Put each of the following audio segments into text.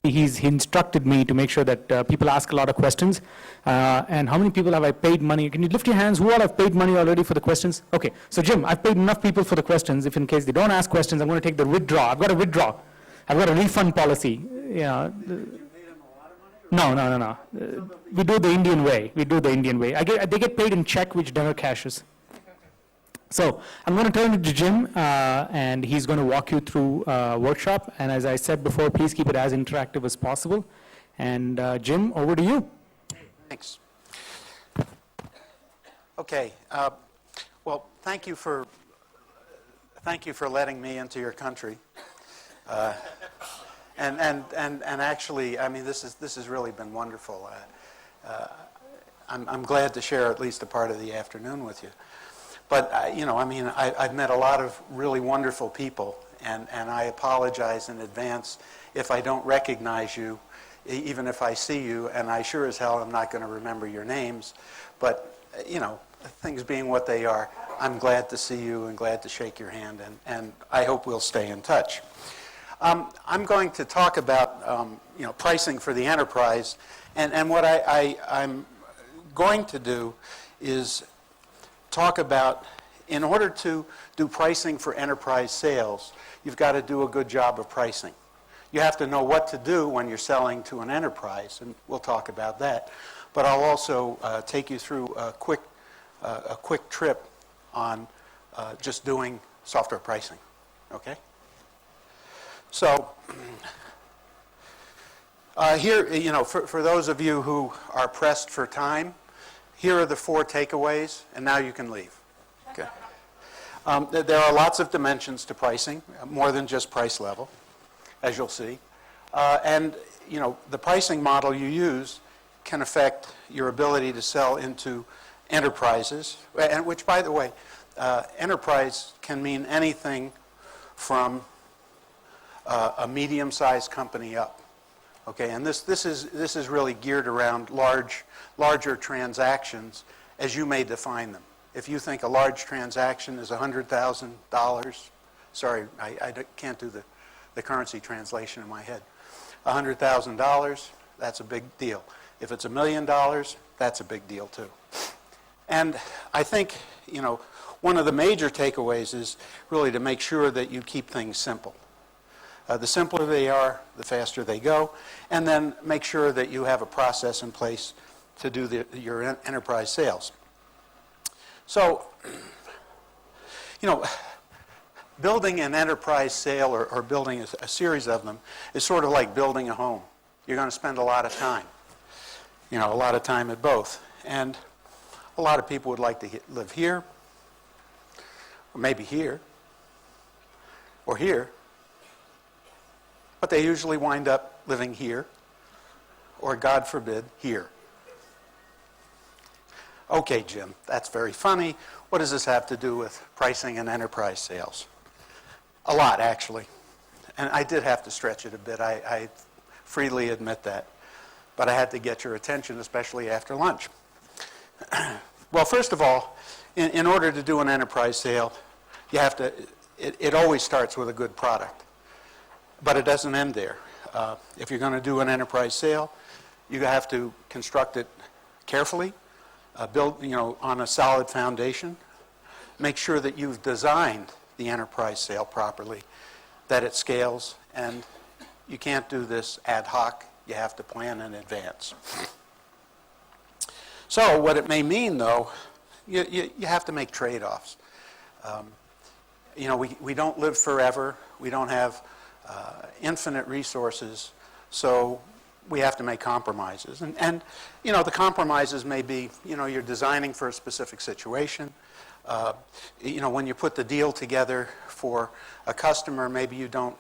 He instructed me to make sure that people ask a lot of questions. And how many people have I paid money? Can you lift your hands? Who all have paid money already for the questions? Okay, so Jim, I've paid enough people for the questions. If in case they don't ask questions, I'm going to take the withdraw. I've got a withdraw. I've got a refund policy. Yeah. No. We do the Indian way. They get paid in check, which never cashes. So I'm going to turn it to Jim, and he's going to walk you through a workshop. And as I said before, please keep it as interactive as possible. And Jim, over to you. Thanks. Okay. Well, thank you for letting me into your country. And actually, I mean, this has really been wonderful. I'm glad to share at least a part of the afternoon with you. But, you know, I mean, I've met a lot of really wonderful people, and I apologize in advance if I don't recognize you, even if I see you, and I sure as hell am not going to remember your names. But, you know, things being what they are, I'm glad to see you and glad to shake your hand, and I hope we'll stay in touch. I'm going to talk about, you know, pricing for the enterprise, and what I'm going to do is talk about, in order to do pricing for enterprise sales, you've got to do a good job of pricing. You have to know what to do when you're selling to an enterprise, and we'll talk about that. But I'll also take you through a quick trip on just doing software pricing, okay? So here, you know, for those of you who are pressed for time, here are the 4 takeaways, and now you can leave. Okay. There are lots of dimensions to pricing, more than just price level, as you'll see. And, you know, the pricing model you use can affect your ability to sell into enterprises, and which, by the way, enterprise can mean anything from a medium-sized company up. Okay, and this is really geared around larger transactions as you may define them. If you think a large transaction is $100,000, sorry, I can't do the currency translation in my head. $100,000, that's a big deal. If it's $1 million, that's a big deal too. And I think, you know, one of the major takeaways is really to make sure that you keep things simple. The simpler they are, the faster they go, and then make sure that you have a process in place to do your enterprise sales. So, you know, building an enterprise sale or building a series of them is sort of like building a home. You're going to spend a lot of time, you know, a lot of time at both. And a lot of people would like to live here, or maybe here, or here. But they usually wind up living here, or God forbid, here. Okay, Jim, that's very funny. What does this have to do with pricing and enterprise sales? A lot, actually. And I did have to stretch it a bit. I freely admit that. But I had to get your attention, especially after lunch. Well, first of all, in order to do an enterprise sale, you have to, it always starts with a good product. But it doesn't end there. If you're going to do an enterprise sale, you have to construct it carefully, build, you know, on a solid foundation. Make sure that you've designed the enterprise sale properly, that it scales, and you can't do this ad hoc. You have to plan in advance. So what it may mean, though, you have to make trade-offs. You know, we don't live forever. We don't have infinite resources, so we have to make compromises. And you know, the compromises may be, you know, you're designing for a specific situation. You know, when you put the deal together for a customer, maybe you don't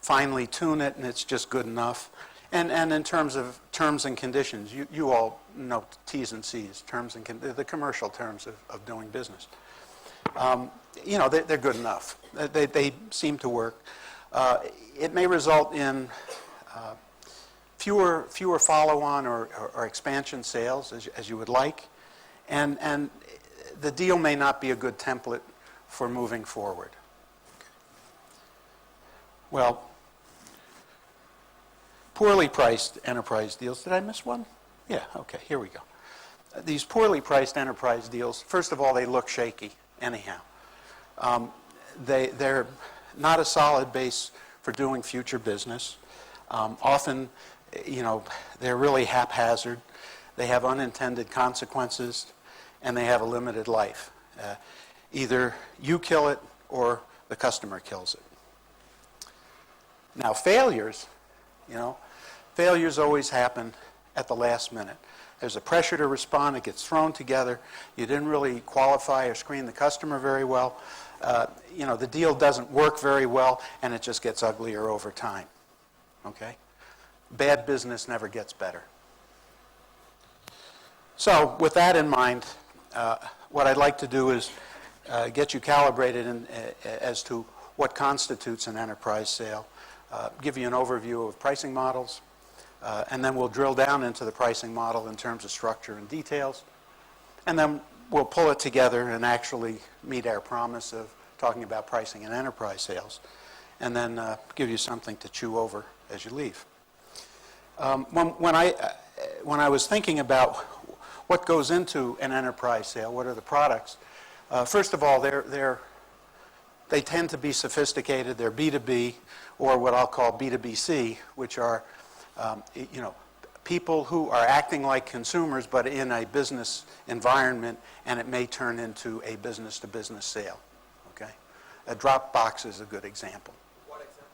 finely tune it and it's just good enough. And in terms of terms and conditions, you all know T's and C's, terms and the commercial terms of doing business. You know, they're good enough. They seem to work. It may result in fewer follow-on or expansion sales as you would like, and the deal may not be a good template for moving forward. Well, poorly priced enterprise deals. Did I miss one? Yeah, okay, here we go. These poorly priced enterprise deals, first of all, they look shaky anyhow. They're not a solid base for doing future business. Often, they're really haphazard. They have unintended consequences, and they have a limited life. Either you kill it or the customer kills it. Now, failures always happen at the last minute. There's a pressure to respond. It gets thrown together. You didn't really qualify or screen the customer very well. The deal doesn't work very well, and it just gets uglier over time. Okay? Bad business never gets better. So, with that in mind, what I'd like to do is get you calibrated as to what constitutes an enterprise sale, give you an overview of pricing models, and then we'll drill down into the pricing model in terms of structure and details, and then we'll pull it together and actually meet our promise of talking about pricing and enterprise sales, and then give you something to chew over as you leave. When I was thinking about what goes into an enterprise sale, what are the products, first of all, they tend to be sophisticated. They're B2B, or what I'll call B2BC, which are people who are acting like consumers but in a business environment, and it may turn into a business-to-business sale. Okay, a Dropbox is a good example. What example?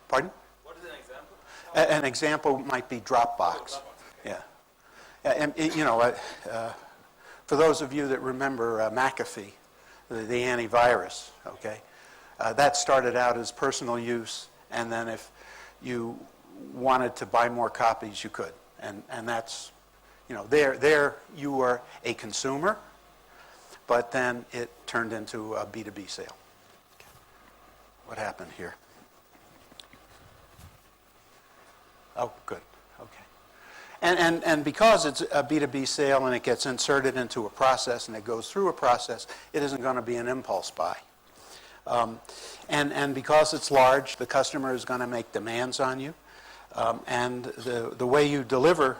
Pardon? What is an example? An example might be Dropbox. Yeah. And for those of you that remember McAfee, the antivirus, okay, that started out as personal use, and then if you wanted to buy more copies, you could. And that's, there you were a consumer, but then it turned into a B2B sale. Okay. What happened here? Oh, good. Okay. And because it's a B2B sale and it gets inserted into a process and it goes through a process, it isn't going to be an impulse buy. And because it's large, the customer is going to make demands on you. And the way you deliver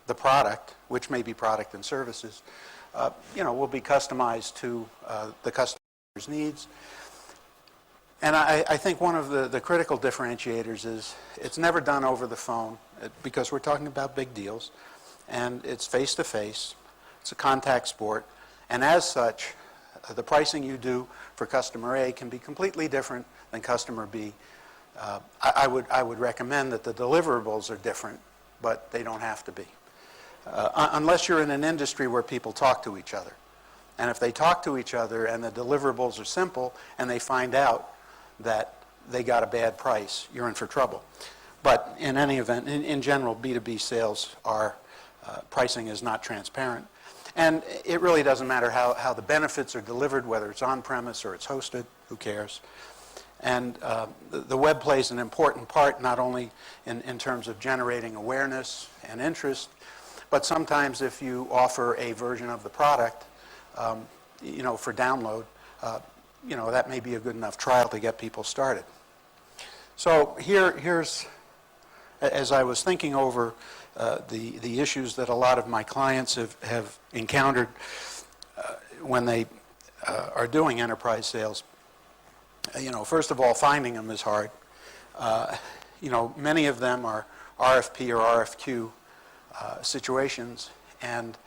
the product, which may be product and services, will be customized to the customer's needs. And I think one of the critical differentiators is it's never done over the phone because we're talking about big deals, and it's face-to-face. It's a contact sport, and as such, the pricing you do for customer A can be completely different than customer B. I would recommend that the deliverables are different, but they don't have to be. Unless you're in an industry where people talk to each other. And if they talk to each other and the deliverables are simple and they find out that they got a bad price, you're in for trouble. But in any event, in general, B2B sales are, pricing is not transparent. And it really doesn't matter how the benefits are delivered, whether it's on-premise or it's hosted, who cares? And the web plays an important part, not only in terms of generating awareness and interest, but sometimes if you offer a version of the product, for download, that may be a good enough trial to get people started. So here's, as I was thinking over the issues that a lot of my clients have encountered when they are doing enterprise sales, first of all, finding them is hard. Many of them are RFP or RFQ situations, and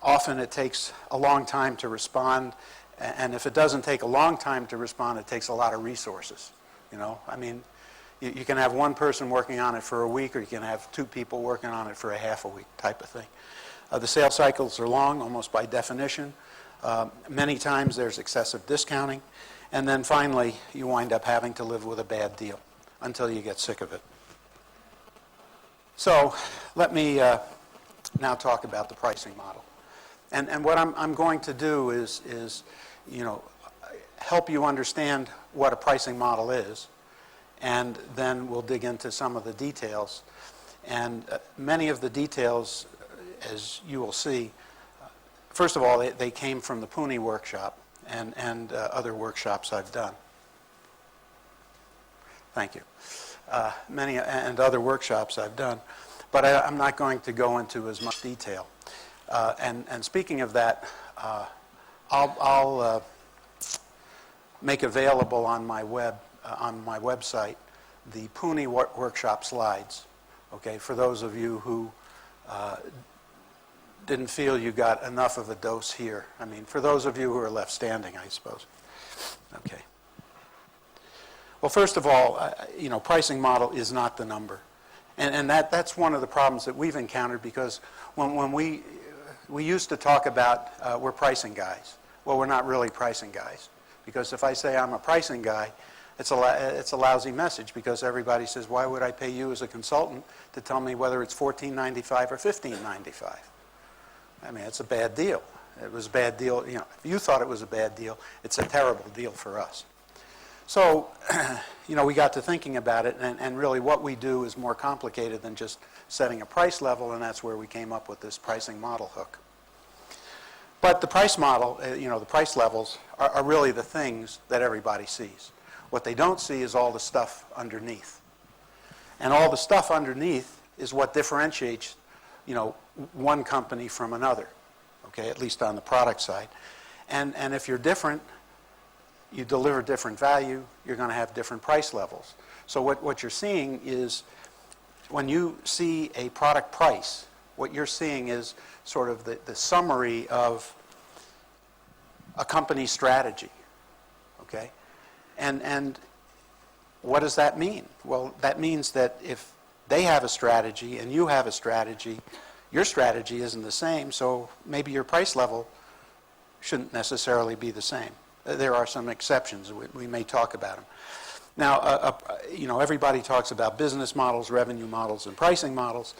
often it takes a long time to respond, and if it doesn't take a long time to respond, it takes a lot of resources. You can have one person working on it for a week, or you can have two people working on it for a half a week type of thing. The sales cycles are long, almost by definition. Many times there's excessive discounting, and then finally you wind up having to live with a bad deal until you get sick of it. So let me now talk about the pricing model. And what I'm going to do is help you understand what a pricing model is, and then we'll dig into some of the details. And many of the details, as you will see, first of all, they came from the Pune workshop and other workshops I've done. Thank you. many and other workshops I've done, but I'm not going to go into as much detail. And speaking of that, I'll make available on my website the Pune workshop slides. Okay, for those of you who didn't feel you got enough of a dose here. I mean, for those of you who are left standing, I suppose. Okay. Well, first of all, pricing model is not the number. And that's one of the problems that we've encountered, because when we used to talk about we're pricing guys. Well, we're not really pricing guys, because if I say I'm a pricing guy, it's a lousy message, because everybody says, why would I pay you as a consultant to tell me whether it's $14.95 or $15.95? I mean, it's a bad deal. It was a bad deal. If you thought it was a bad deal, it's a terrible deal for us. So, we got to thinking about it, and really what we do is more complicated than just setting a price level, and that's where we came up with this pricing model hook. But the price model, the price levels are really the things that everybody sees. What they don't see is all the stuff underneath. And all the stuff underneath is what differentiates, one company from another, okay, at least on the product side. And if you're different, you deliver different value, you're going to have different price levels. So what you're seeing is, when you see a product price, what you're seeing is sort of the summary of a company's strategy, okay? And what does that mean? Well, that means that if they have a strategy and you have a strategy, your strategy isn't the same, so maybe your price level shouldn't necessarily be the same. There are some exceptions. We may talk about them. Now, everybody talks about business models, revenue models, and pricing models,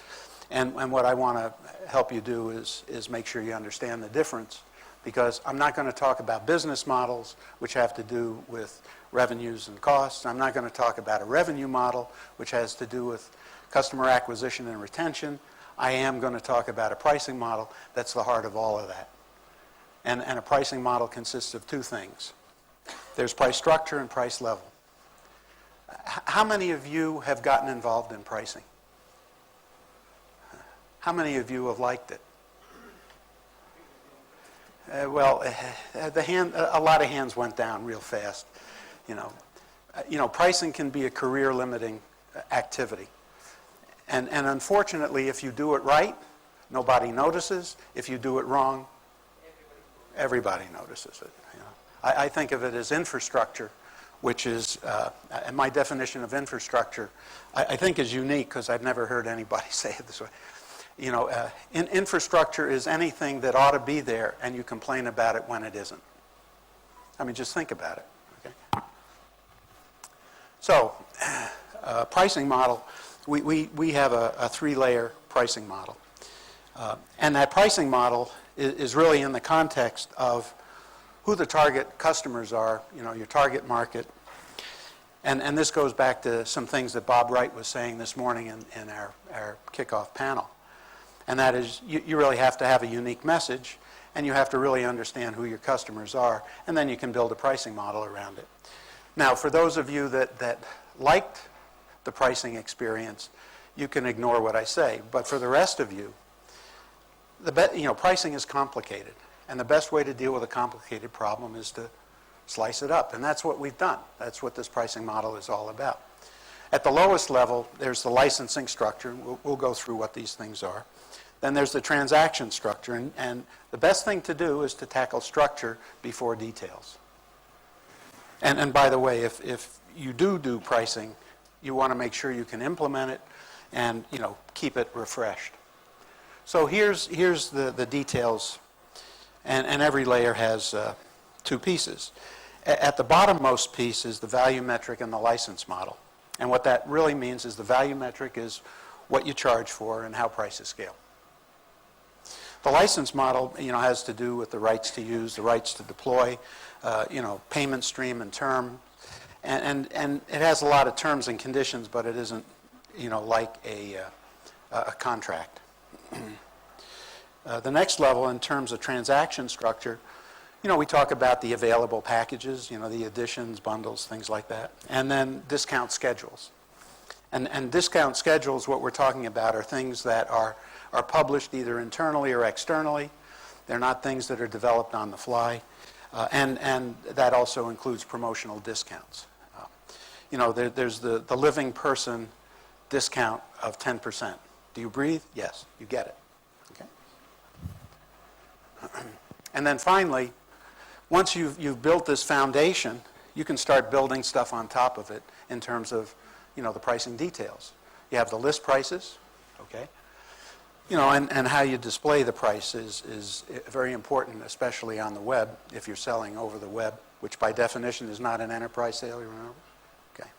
and what I want to help you do is make sure you understand the difference, because I'm not going to talk about business models, which have to do with revenues and costs. I'm not going to talk about a revenue model, which has to do with customer acquisition and retention. I am going to talk about a pricing model. That's the heart of all of that. And a pricing model consists of two things. There's price structure and price level. How many of you have gotten involved in pricing? How many of you have liked it? A lot of hands went down real fast. Pricing can be a career-limiting activity. And unfortunately, if you do it right, nobody notices. If you do it wrong, everybody notices it. I think of it as infrastructure, which is, and my definition of infrastructure, I think is unique, because I've never heard anybody say it this way. Infrastructure is anything that ought to be there, and you complain about it when it isn't. I mean, just think about it. Okay? So, pricing model, we have a three-layer pricing model. And that pricing model is really in the context of who the target customers are, your target market. And this goes back to some things that Bob Wright was saying this morning in our kickoff panel. And that is, you really have to have a unique message, and you have to really understand who your customers are, and then you can build a pricing model around it. Now, for those of you that liked the pricing experience, you can ignore what I say. But for the rest of you, pricing is complicated, and the best way to deal with a complicated problem is to slice it up, and that's what we've done. That's what this pricing model is all about. At the lowest level, there's the licensing structure. We'll go through what these things are. Then there's the transaction structure, and the best thing to do is to tackle structure before details. And by the way, if you do pricing, you want to make sure you can implement it and keep it refreshed. So here's the details, and every layer has two pieces. At the bottommost piece is the value metric and the license model. And what that really means is the value metric is what you charge for and how prices scale. The license model, has to do with the rights to use, the rights to deploy, payment stream and term. And it has a lot of terms and conditions, but it isn't, like a contract. The next level, in terms of transaction structure, we talk about the available packages, the additions, bundles, things like that, and then discount schedules. And discount schedules, what we're talking about, are things that are published either internally or externally. They're not things that are developed on the fly. And that also includes promotional discounts. There's the living person discount of 10%. Do you breathe? Yes, you get it. Okay. And then finally, once you've built this foundation, you can start building stuff on top of it in terms of, the pricing details. You have the list prices, okay? And how you display the price is very important, especially on the web, if you're selling over the web, which by definition is not an enterprise sale, you remember? Okay.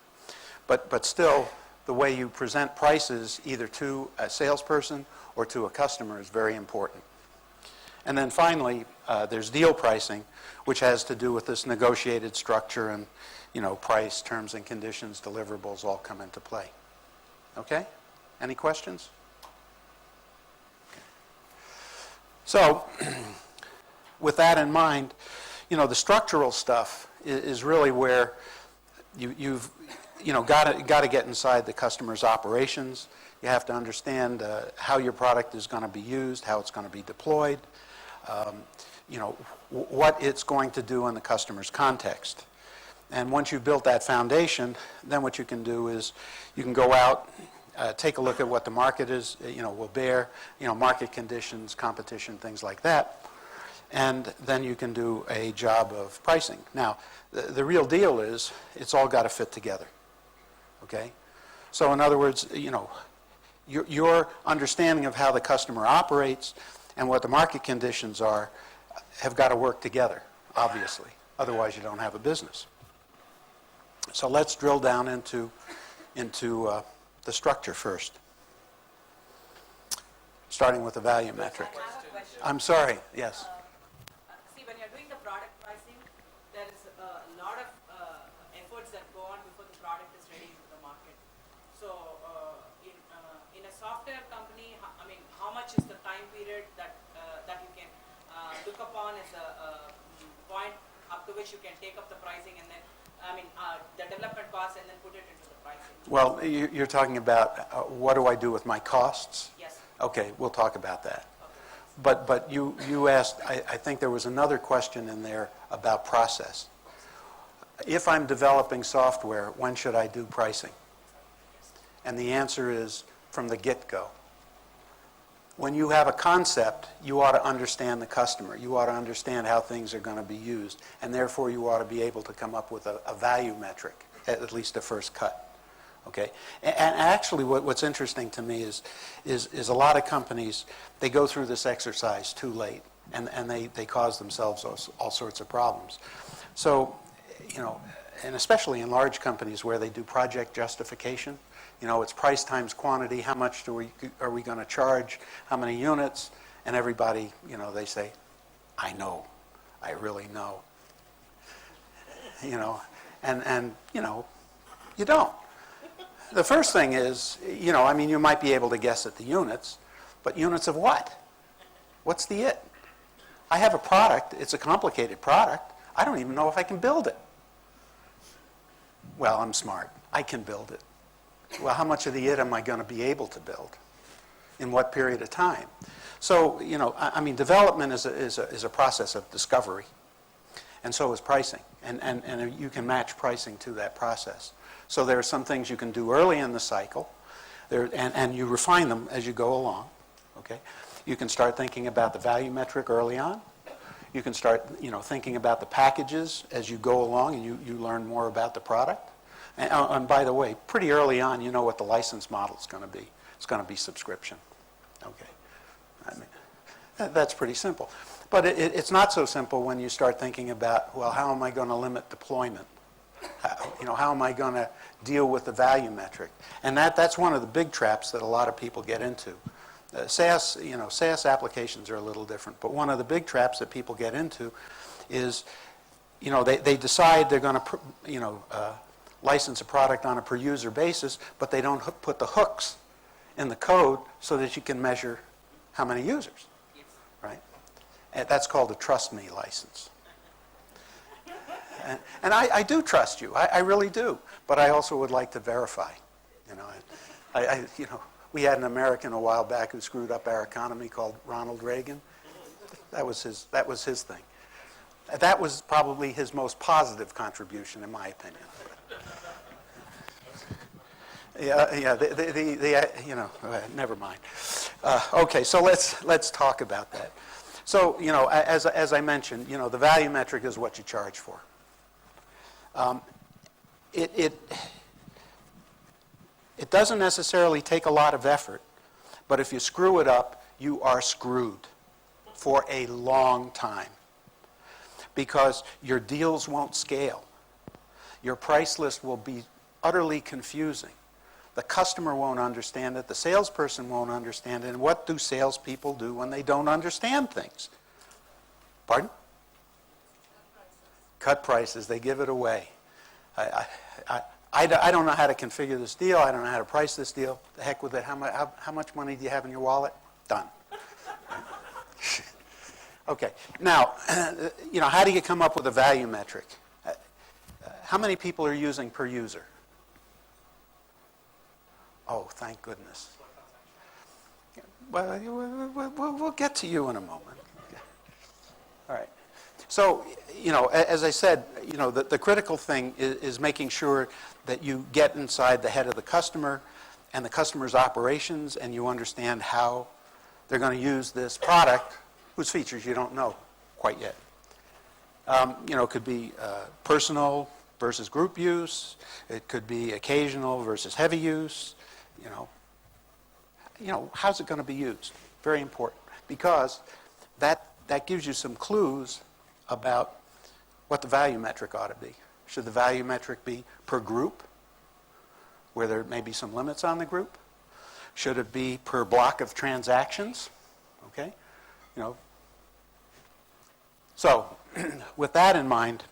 But still, the way you present prices either to a salesperson or to a customer is very important. And then finally, there's deal pricing, which has to do with this negotiated structure and, price, terms and conditions, deliverables all come into play. Okay? Any questions? So, with that in mind, the structural stuff is really where you've got to get inside the customer's operations. You have to understand how your product is going to be used, how it's going to be deployed, what it's going to do in the customer's context. And once you've built that foundation, then what you can do is you can go out, take a look at what the market is, will bear, market conditions, competition, things like that. And then you can do a job of pricing. Now, the real deal is it's all got to fit together, okay? So in other words, your understanding of how the customer operates and what the market conditions are have got to work together, obviously. Otherwise, you don't have a business. So let's drill down into the structure first, starting with the value metric. I have a question. I'm sorry, yes. See, when you're doing the product pricing, there is a lot of efforts that go on before the product is ready into the market. So, in a software company, how much is the time period that you can look upon as a point up to which you can take up the pricing and then, the development cost and then put it into the pricing? Well, you're talking about what do I do with my costs? Yes. Okay, we'll talk about that. Okay. But you asked, I think there was another question in there about process. If I'm developing software, when should I do pricing? And the answer is from the get-go. When you have a concept, you ought to understand the customer. You ought to understand how things are going to be used. And therefore, you ought to be able to come up with a value metric, at least a first cut. Okay? And actually, what's interesting to me is a lot of companies, they go through this exercise too late. And they cause themselves all sorts of problems. So, and especially in large companies where they do project justification, it's price times quantity. How much are we going to charge? How many units? And everybody, they say, I know. I really know. And you don't. The first thing is, you might be able to guess at the units, but units of what? What's the it? I have a product. It's a complicated product. I don't even know if I can build it. Well, I'm smart. I can build it. Well, how much of the it am I going to be able to build? In what period of time? So, development is a process of discovery. And so is pricing. And you can match pricing to that process. So there are some things you can do early in the cycle, and you refine them as you go along. Okay? You can start thinking about the value metric early on. You can start, thinking about the packages as you go along and you learn more about the product. And by the way, pretty early on, you know what the license model is going to be. It's going to be subscription. Okay. That's pretty simple. But it's not so simple when you start thinking about, well, how am I going to limit deployment? How am I going to deal with the value metric? And that's one of the big traps that a lot of people get into. SaaS applications are a little different, but one of the big traps that people get into is, they decide they're going to, license a product on a per user basis, but they don't put the hooks in the code so that you can measure how many users, right? And that's called a trust me license. And I do trust you, I really do, but I also would like to verify, We had an American a while back who screwed up our economy called Ronald Reagan. That was his thing. That was probably his most positive contribution, in my opinion. Never mind. Okay, so let's talk about that. So, as I mentioned, the value metric is what you charge for. It doesn't necessarily take a lot of effort, but if you screw it up, you are screwed for a long time because your deals won't scale. Your price list will be utterly confusing. The customer won't understand it. The salesperson won't understand it. And what do salespeople do when they don't understand things? Pardon? Cut prices. They give it away. I don't know how to configure this deal. I don't know how to price this deal. The heck with it. How much money do you have in your wallet? Done. Okay. Now, how do you come up with a value metric? How many people are using per user? Oh, thank goodness. Well, we'll get to you in a moment. All right. So, as I said, the critical thing is making sure that you get inside the head of the customer and the customer's operations, and you understand how they're going to use this product whose features you don't know quite yet. It could be personal versus group use. It could be occasional versus heavy use. How's it going to be used? Very important, because that gives you some clues about what the value metric ought to be. Should the value metric be per group, where there may be some limits on the group? Should it be per block of transactions? Okay, So, with that in mind,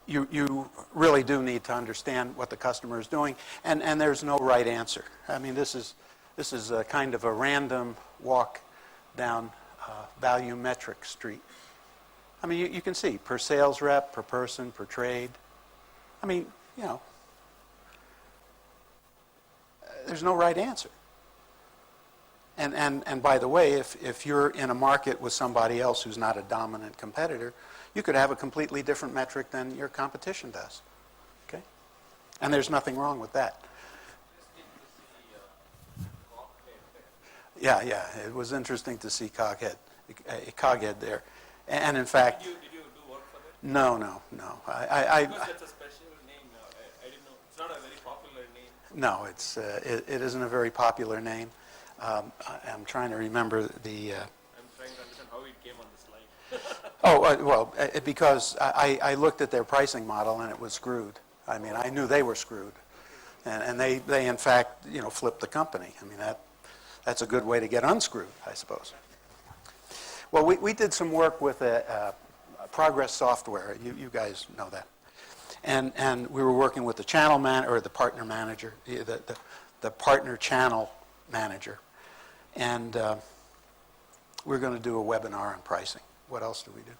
you really do need to understand what the customer is doing, and there's no right answer. I mean, this is a kind of a random walk down value metric street. I mean, you can see per sales rep, per person, per trade. I mean, there's no right answer. And by the way, if you're in a market with somebody else who's not a dominant competitor, you could have a completely different metric than your competition does. Okay? And there's nothing wrong with that. Yeah, it was interesting to see Coghead there. And in fact... Did you do work for that? No. Because that's a special name. I didn't know. It's not a very popular name. No, it isn't a very popular name. I'm trying to remember the... I'm trying to understand how it came on the slide. Because I looked at their pricing model and it was screwed. I mean, I knew they were screwed. And they in fact, flipped the company. I mean, that's a good way to get unscrewed, I suppose. Well, we did some work with Progress Software. You guys know that. And we were working with the channel or the partner manager, the partner channel manager. And we're going to do a webinar on pricing. What else do we do?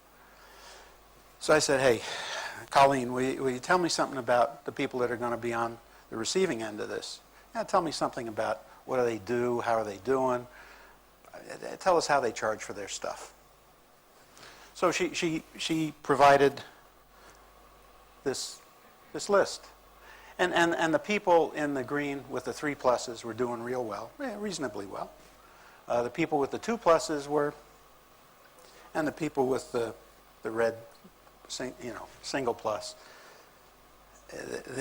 So I said, hey, Colleen, will you tell me something about the people that are going to be on the receiving end of this? Tell me something about what do they do, how are they doing? Tell us how they charge for their stuff. So she provided this list. And the people in the green with the 3 pluses were doing real well, reasonably well. The people with the 2 pluses were, and the people with the red, single plus,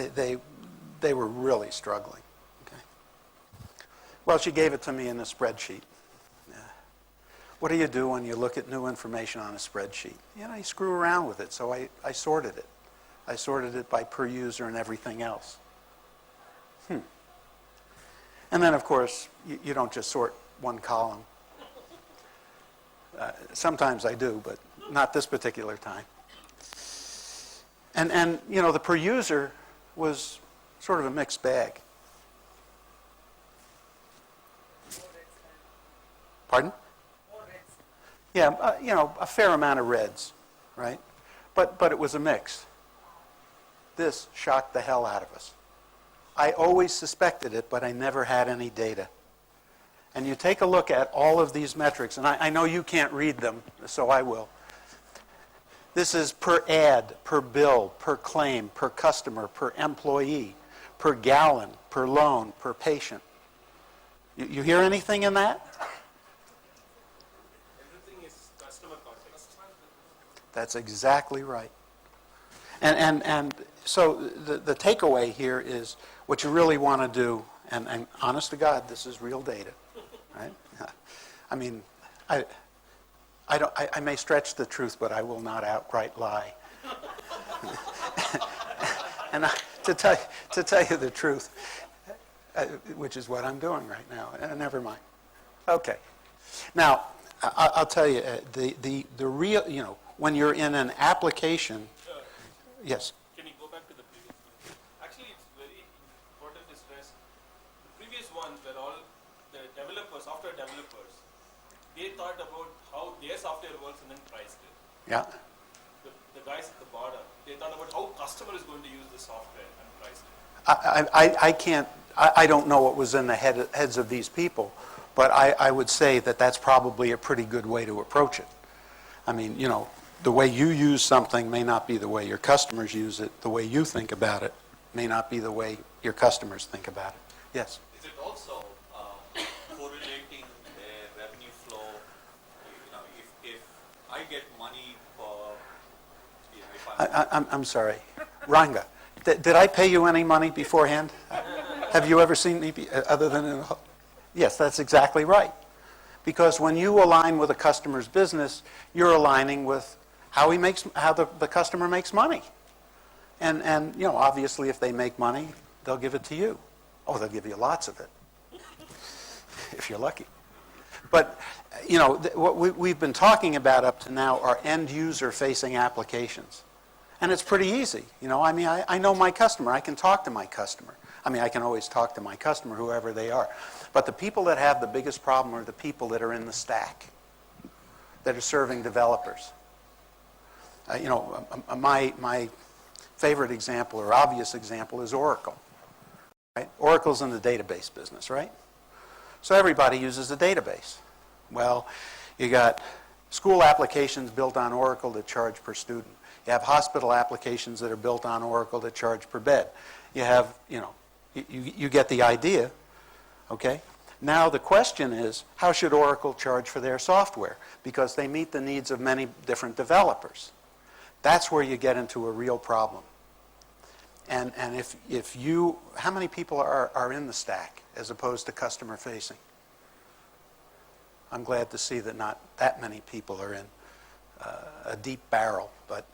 they were really struggling. Okay. Well, she gave it to me in a spreadsheet. What do you do when you look at new information on a spreadsheet? You screw around with it. So I sorted it. I sorted it by per user and everything else. And then, of course, you don't just sort one column. Sometimes I do, but not this particular time. And the per user was sort of a mixed bag. Pardon? Yeah, a fair amount of reds, right? But it was a mix. This shocked the hell out of us. I always suspected it, but I never had any data. And you take a look at all of these metrics, and I know you can't read them, so I will. This is per ad, per bill, per claim, per customer, per employee, per gallon, per loan, per patient. You hear anything in that? Everything is customer context. That's exactly right. And so the takeaway here is what you really want to do, and honest to God, this is real data, right? I mean, I may stretch the truth, but I will not outright lie. And to tell you the truth, which is what I'm doing right now. Never mind. Okay. Now, I'll tell you, the real, when you're in an application, yes. Can you go back to the previous one? Actually, it's very important to stress. The previous ones were all the developers, software developers. They thought about how their software works and then priced it. Yeah. The guys at the bottom, they thought about how customer is going to use the software and priced it. I don't know what was in the heads of these people, but I would say that that's probably a pretty good way to approach it. I mean, the way you use something may not be the way your customers use it. The way you think about it may not be the way your customers think about it. Yes? Is it also correlating the revenue flow? If I get money for, if I'm sorry. Ranga, did I pay you any money beforehand? Have you ever seen me other than in a... Yes, that's exactly right. Because when you align with a customer's business, you're aligning with how the customer makes money. And obviously if they make money, they'll give it to you. Oh, they'll give you lots of it, if you're lucky. But, what we've been talking about up to now are end-user facing applications. And it's pretty easy. I know my customer. I can talk to my customer. I can always talk to my customer, whoever they are. But the people that have the biggest problem are the people that are in the stack, that are serving developers. My favorite example or obvious example is Oracle. Right? Oracle's in the database business, right? So everybody uses a database. Well, you got school applications built on Oracle that charge per student. You have hospital applications that are built on Oracle that charge per bed. You have, you get the idea, okay? Now the question is, how should Oracle charge for their software? Because they meet the needs of many different developers. That's where you get into a real problem. And if you, how many people are in the stack as opposed to customer facing? I'm glad to see that not that many people are in a deep barrel, but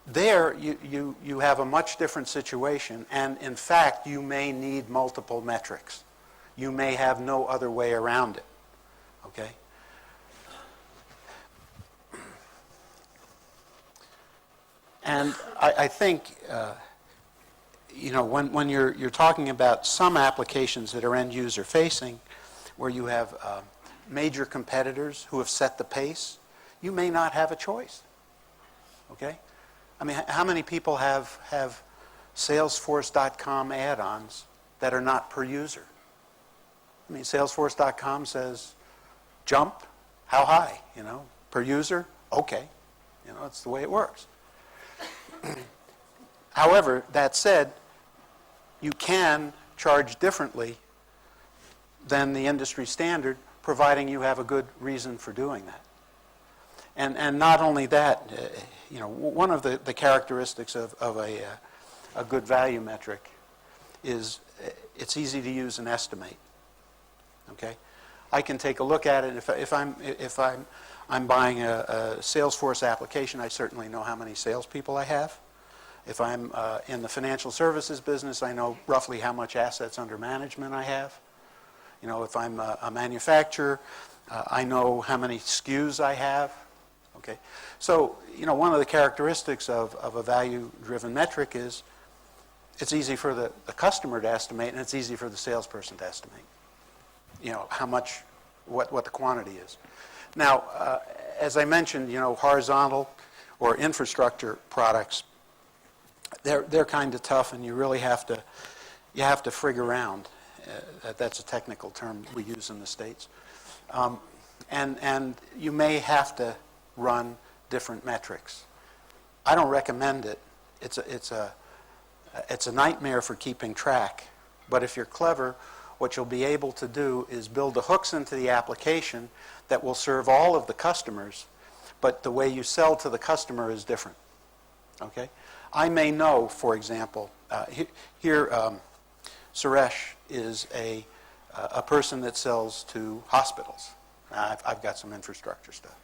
there you have a much different situation, and in fact you may need multiple metrics. You may have no other way around it, okay? And I think, when you're talking about some applications that are end user facing, where you have major competitors who have set the pace, you may not have a choice, okay? How many people have Salesforce.com add-ons that are not per user? Salesforce.com says, jump, how high, per user, okay. That's the way it works. However, that said, you can charge differently than the industry standard, providing you have a good reason for doing that. And not only that, one of the characteristics of a good value metric is it's easy to use and estimate. Okay, I can take a look at it. If I'm buying a Salesforce application, I certainly know how many salespeople I have. If I'm in the financial services business, I know roughly how much assets under management I have. If I'm a manufacturer, I know how many SKUs I have. Okay, so one of the characteristics of a value-driven metric is it's easy for the customer to estimate, and it's easy for the salesperson to estimate. How much, what the quantity is. Now, as I mentioned, horizontal or infrastructure products they're kind of tough, and you really have to frig around. That's a technical term we use in the States. And you may have to run different metrics. I don't recommend it. It's a nightmare for keeping track. But if you're clever, what you'll be able to do is build the hooks into the application that will serve all of the customers, but the way you sell to the customer is different. Okay? I may know, for example, here Suresh is a person that sells to hospitals. I've got some infrastructure stuff.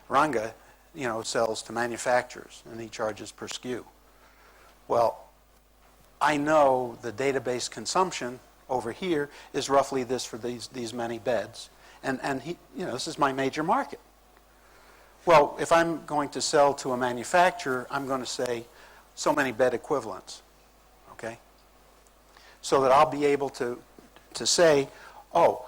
Ranga, sells to manufacturers, and he charges per SKU. Well, I know the database consumption over here is roughly this for these many beds, and he, this is my major market. Well, if I'm going to sell to a manufacturer, I'm going to say so many bed equivalents, okay? So that I'll be able to say, oh,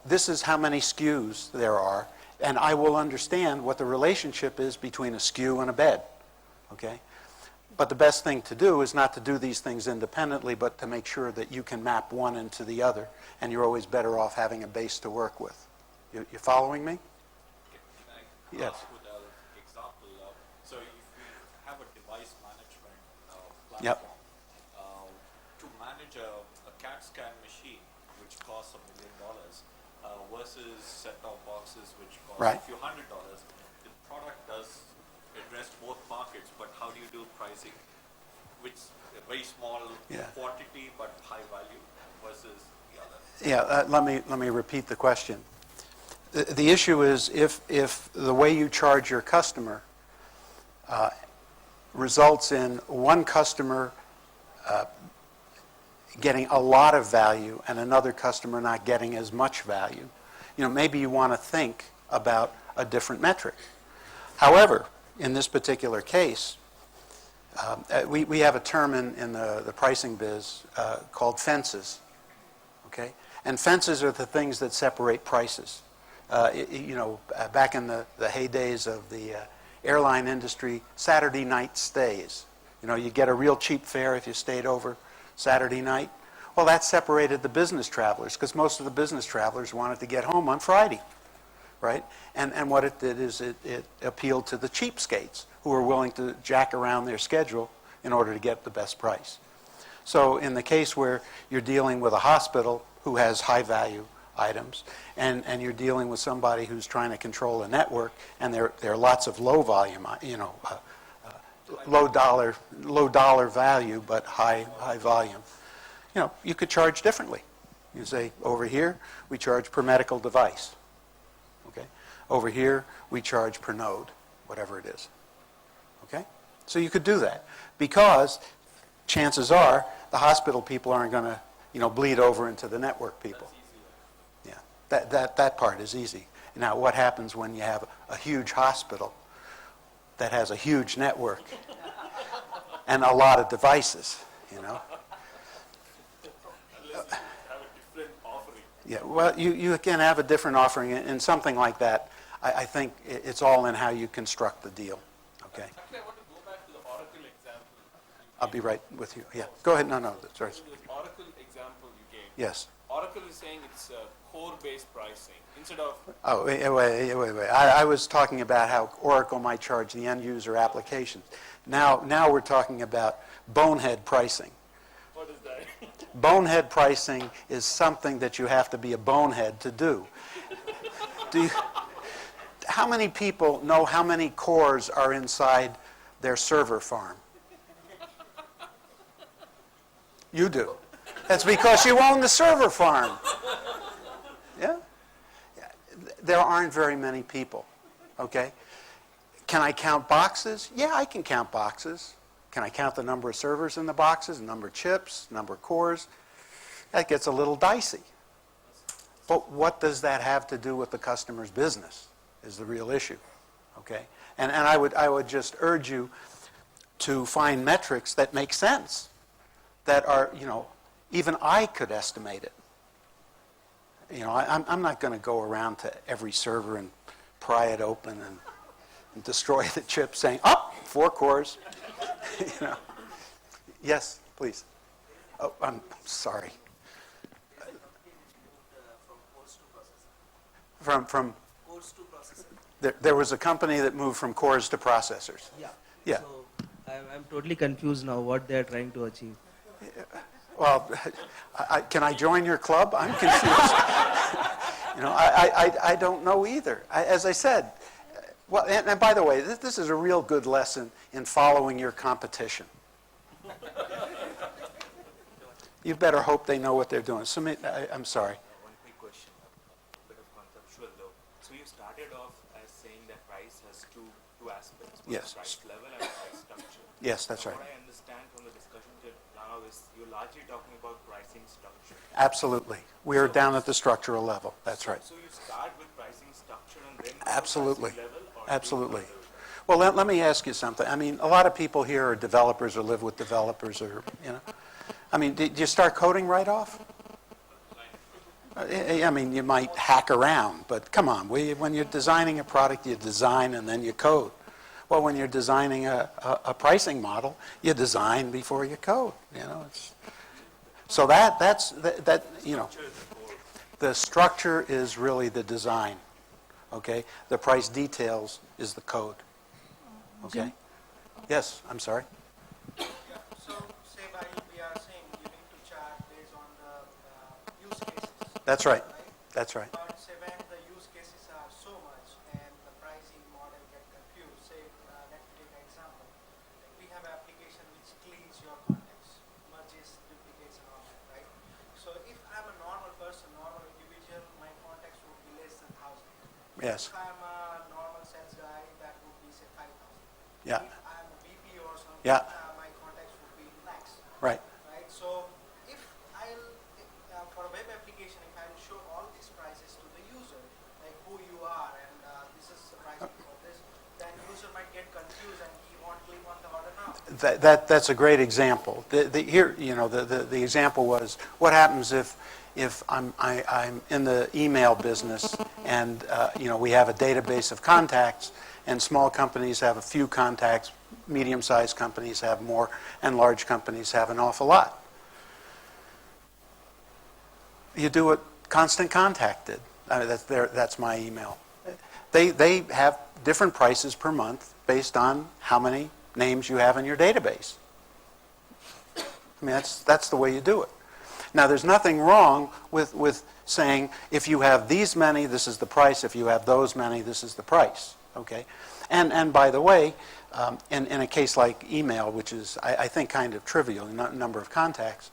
this is how many SKUs there are, and I will understand what the relationship is between a SKU and a bed, okay? But the best thing to do is not to do these things independently, but to make sure that you can map one into the other, and you're always better off having a base to work with. You following me? Can I Yes. ask with an example? So if we have a device management platform, Yep. To manage a CAT scan machine, which costs $1 million, versus set-top boxes, which cost Right. a few $100, the product does address both markets, but how do you do pricing? Which a very small Yeah. quantity but high value versus the other? Yeah, let me repeat the question. The issue is if the way you charge your customer results in one customer getting a lot of value and another customer not getting as much value, maybe you want to think about a different metric. However, in this particular case, we have a term in the pricing biz called fences, okay? And fences are the things that separate prices. Back in the heydays of the airline industry, Saturday night stays. You get a real cheap fare if you stayed over Saturday night. Well, that separated the business travelers, because most of the business travelers wanted to get home on Friday, right? And what it did is it appealed to the cheapskates who were willing to jack around their schedule in order to get the best price. So in the case where you're dealing with a hospital who has high value items, and you're dealing with somebody who's trying to control a network, and there are lots of low volume, low dollar value but high volume, you could charge differently. You say, over here we charge per medical device, okay? Over here we charge per node, whatever it is, okay? So you could do that, because chances are the hospital people aren't going to bleed over into the network people. Yeah, that part is easy. Now, what happens when you have a huge hospital that has a huge network and a lot of devices, Unless you have a different offering. Yeah, well, you can have a different offering in something like that. I think it's all in how you construct the deal, okay? Actually, I want to go back to the Oracle example. I'll be right with you. Yeah, go ahead. No, sorry. So the Oracle example you gave. Yes. Oracle is saying it's core-based pricing instead of. Oh, wait. I was talking about how Oracle might charge the end user applications. Now we're talking about bonehead pricing. What is that? Bonehead pricing is something that you have to be a bonehead to do. How many people know how many cores are inside their server farm? You do. That's because you own the server farm. Yeah? There aren't very many people, okay? Can I count boxes? Yeah, I can count boxes. Can I count the number of servers in the boxes, the number of chips, number of cores? That gets a little dicey. But what does that have to do with the customer's business is the real issue, okay? And I would just urge you to find metrics that make sense, that are, even I could estimate it. I'm not going to go around to every server and pry it open and destroy the chip saying, 4 cores. Yes, please. Oh, I'm sorry. From Cores to processor. there was a company that moved from cores to processors. Yeah. Yeah. So I'm totally confused now what they are trying to achieve. Well, can I join your club? I'm confused. I don't know either. As I said, well, and by the way, this is a real good lesson in following your competition. You better hope they know what they're doing. Sumit, I'm sorry. One quick question, a bit of conceptual though. So you started off as saying that price has two aspects. One Yes. is price level and price structure. Yes, that's Now, right. what I understand from the discussion till now is you're largely talking about pricing structure. Absolutely. We are down at the structural level. That's right. So you start with pricing structure and then go to Absolutely. pricing level, or do you Absolutely. go the- Well, let me ask you something. I mean, a lot of people here are developers or live with developers or, I mean, did you start coding right off? I mean, you might hack around, but come on. When you're designing a product, you design and then you code. Well, when you're designing a pricing model, you design before you code. So that's the structure is really the design. Okay, the price details is the code. Okay. Yes, I'm sorry. Yeah, so say while we are saying you need to charge based on the use cases. That's right. Right? That's right. But say when the use cases are so much and the pricing model get confused, say let's take an example. We have an application which cleans your contacts, merges, duplicates and all that, right? So if I'm a normal person, normal individual, my contacts would be less than 1,000. Yes. If I'm a normal sales guy, that would be say 5,000. Yeah. If I'm a VP or something, Yeah. my contacts would be lakhs. Right. Right, so if for a web application, if I'll show all these prices to the user, like who you are and this is the price for this, then user might get confused and he won't click on the order now. That's a great example. The example was what happens if I'm in the email business and we have a database of contacts and small companies have a few contacts, medium-sized companies have more, and large companies have an awful lot. You do what Constant Contact did. That's my email. They have different prices per month based on how many names you have in your database. I mean, that's the way you do it. Now, there's nothing wrong with saying, if you have these many, this is the price. If you have those many, this is the price. Okay? And by the way, in a case like email, which is, I think, kind of trivial, number of contacts,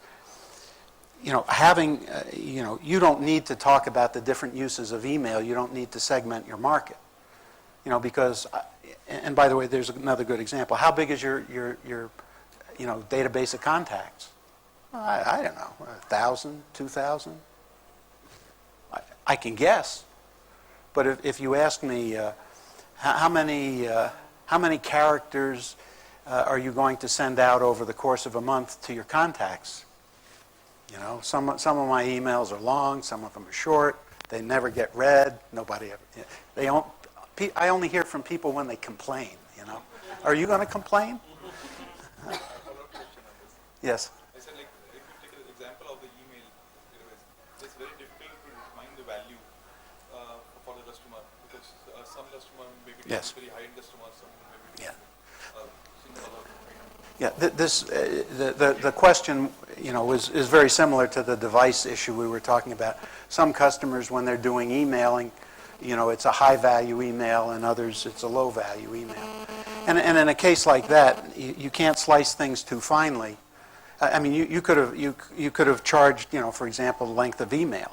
having, you don't need to talk about the different uses of email. You don't need to segment your market. Because, and by the way, there's another good example. How big is your database of contacts? I don't know, 1,000, 2,000? I can guess. But if you ask me, how many characters are you going to send out over the course of a month to your contacts? Some of my emails are long, some of them are short. They never get read. Nobody ever. I only hear from people when they complain. Are you going to complain? Yes. I said, like, if you take an example of the email database, it's very difficult to define the value for the customer because some customer may be Yes. very high-end customer, some may be similar. Yeah. The question, is very similar to the device issue we were talking about. Some customers, when they're doing emailing, it's a high-value email, and others it's a low-value email. And in a case like that, you can't slice things too finely. I mean, you could have charged, for example, the length of email,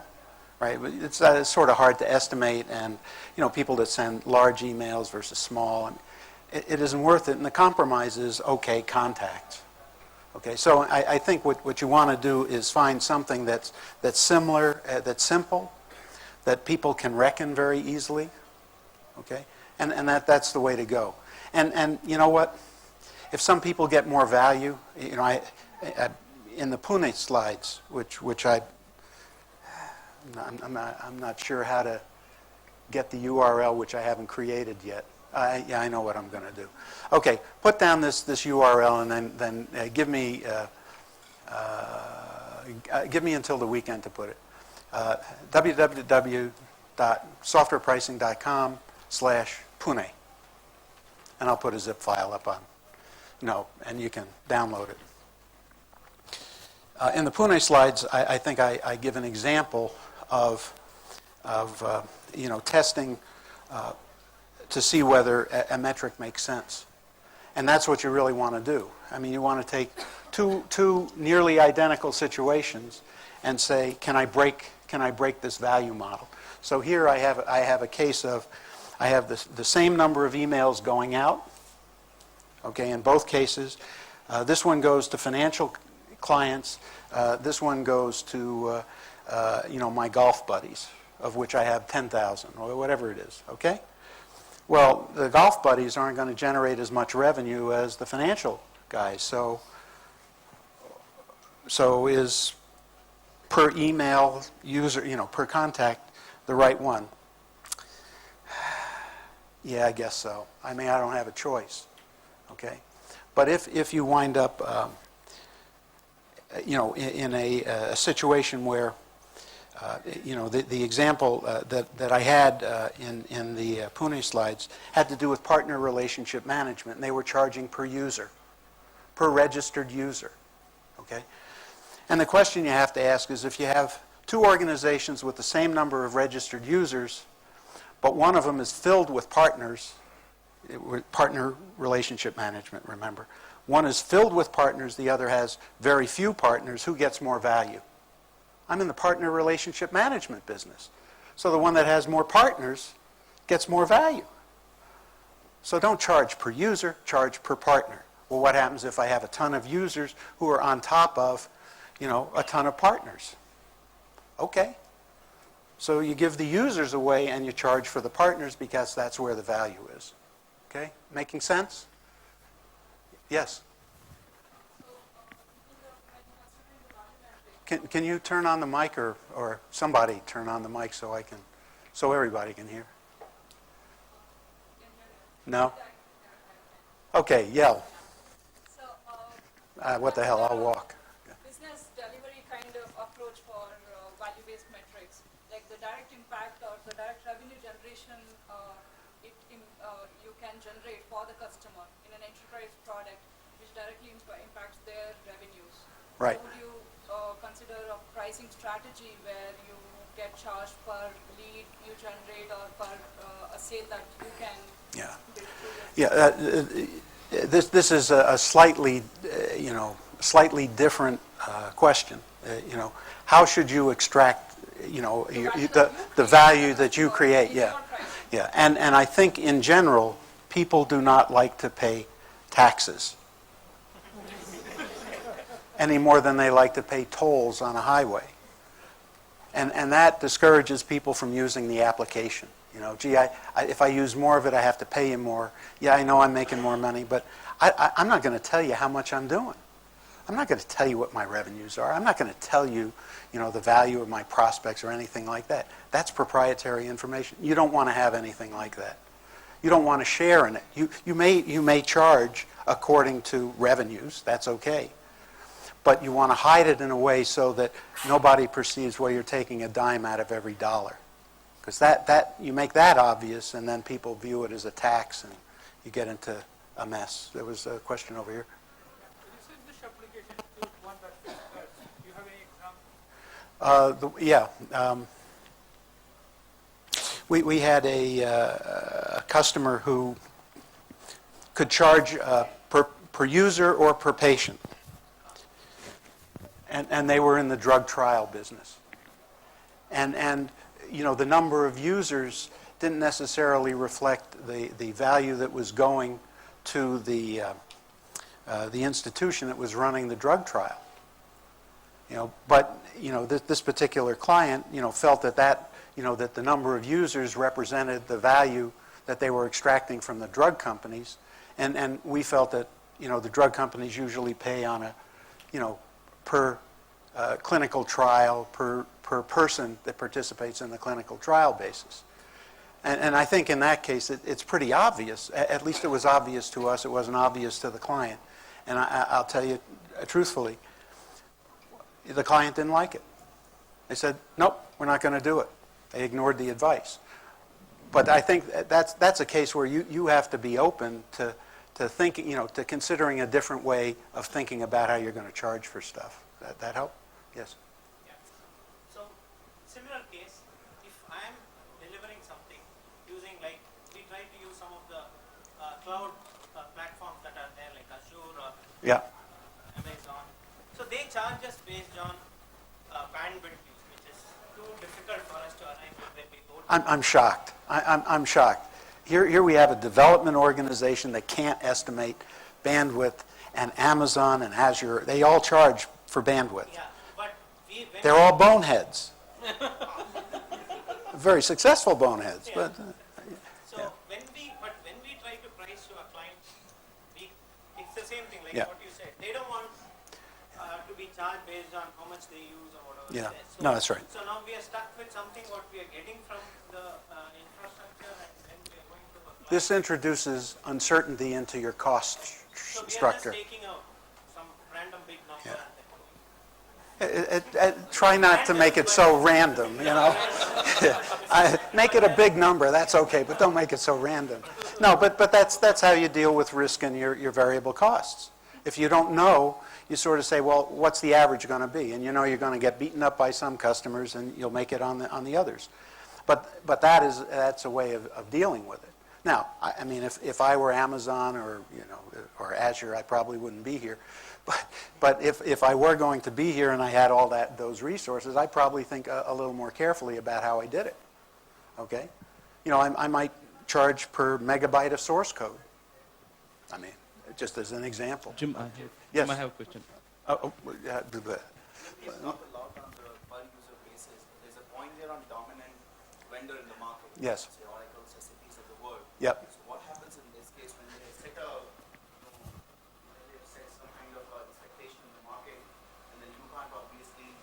right? It's sort of hard to estimate, and people that send large emails versus small, it isn't worth it. And the compromise is okay, contacts. Okay, so I think what you want to do is find something that's similar, that's simple, that people can reckon very easily. Okay, and that's the way to go. And you know what? If some people get more value, in the Pune slides, which I'm not sure how to get the URL, which I haven't created yet. Yeah, I know what I'm going to do. Okay, put down this URL and then give me until the weekend to put it. www.softwarepricing.com/Pune. And I'll put a zip file up on, and you can download it. In the Pune slides, I think I give an example of testing to see whether a metric makes sense. And that's what you really want to do. I mean, you want to take two nearly identical situations and say, can I break this value model? So here I have a case of, I have the same number of emails going out, okay, in both cases. This one goes to financial clients. This one goes to, my golf buddies, of which I have 10,000 or whatever it is, okay? Well, the golf buddies aren't going to generate as much revenue as the financial guys. So is per email user, per contact, the right one? Yeah, I guess so. I mean, I don't have a choice, okay? But if you wind up, in a situation where, the example that I had in the Pune slides had to do with partner relationship management, and they were charging per user, per registered user, okay? And the question you have to ask is, if you have two organizations with the same number of registered users, but one of them is filled with partners, partner relationship management, remember. One is filled with partners, the other has very few partners, who gets more value? I'm in the partner relationship management business. So the one that has more partners gets more value. So don't charge per user, charge per partner. Well, what happens if I have a ton of users who are on top of, a ton of partners? Okay. So you give the users away and you charge for the partners because that's where the value is. Okay? Making sense? Yes? Can you turn on the mic or somebody turn on the mic so everybody can hear? No? Okay, yell. What the hell, I'll walk. Business delivery kind of approach for value-based metrics, like the direct impact or the direct revenue generation you can generate for the customer in an enterprise product, which directly impacts their revenues. Right. Would you consider a pricing strategy where you get charged per lead you generate or per a sale that you can build through your This is a slightly different question. How should you extract, the value that you create? Yeah. And I think in general, people do not like to pay taxes any more than they like to pay tolls on a highway. And that discourages people from using the application. If I use more of it, I have to pay you more. Yeah, I know I'm making more money, but I'm not going to tell you how much I'm doing. I'm not going to tell you what my revenues are. I'm not going to tell you, the value of my prospects or anything like that. That's proprietary information. You don't want to have anything like that. You don't want to share in it. You may charge according to revenues. That's okay. But you want to hide it in a way so that nobody perceives, well, you're taking a dime out of every dollar. Because that you make that obvious, and then people view it as a tax, and you get into a mess. There was a question over here. Is this application to one that fits best? Do you have any example? We had a customer who could charge per user or per patient. And they were in the drug trial business. And the number of users didn't necessarily reflect the value that was going to the institution that was running the drug trial. But this particular client felt that that the number of users represented the value that they were extracting from the drug companies, and we felt that the drug companies usually pay on a per clinical trial, per person that participates in the clinical trial basis. And I think in that case, it's pretty obvious. At least it was obvious to us. It wasn't obvious to the client. And I'll tell you truthfully, the client didn't like it. They said, nope, we're not going to do it. They ignored the advice. But I think that's a case where you have to be open to thinking, to considering a different way of thinking about how you're going to charge for stuff. That help? Yes. Yeah. So, similar case, if I am delivering something using, like, we try to use some of the cloud platforms that are there, like Azure or Yeah. Amazon. So they charge us based on bandwidth use, which is too difficult for us to arrive at when we go to. I'm shocked. I'm shocked. Here we have a development organization that can't estimate bandwidth, and Amazon and Azure, they all charge for bandwidth. Yeah, but when They're all boneheads. Very successful boneheads, Yeah. but so yeah. when we try to price to a client, it's the same thing, like Yeah. what you said. They don't want to be charged based on how much they use or whatever. Yeah. it is. So, No, that's right. So now we are stuck with something what we are getting from the infrastructure, and then we are going to a client. This introduces uncertainty into your cost So we are structure. just taking out some random big number Yeah. and then Try not to make it so random, Make it a big number, that's okay, but don't make it so random. No, but that's how you deal with risk in your variable costs. If you don't know, you sort of say, well, what's the average going to be? And you know you're going to get beaten up by some customers, and you'll make it on the others. But that's a way of dealing with it. Now, I mean, if I were Amazon or or Azure, I probably wouldn't be here. But if I were going to be here and I had all those resources, I'd probably think a little more carefully about how I did it. Okay, I might charge per megabyte of source code. I mean, just as an example. Jim, Yes. I have a question. Yeah, It's not a lot on the per user basis. There's a point there on dominant vendor in the market. Yes. Say Oracle, SAPs of the world. Yep. So what happens in this case when they set they set some kind of expectation in the market, and then you can't obviously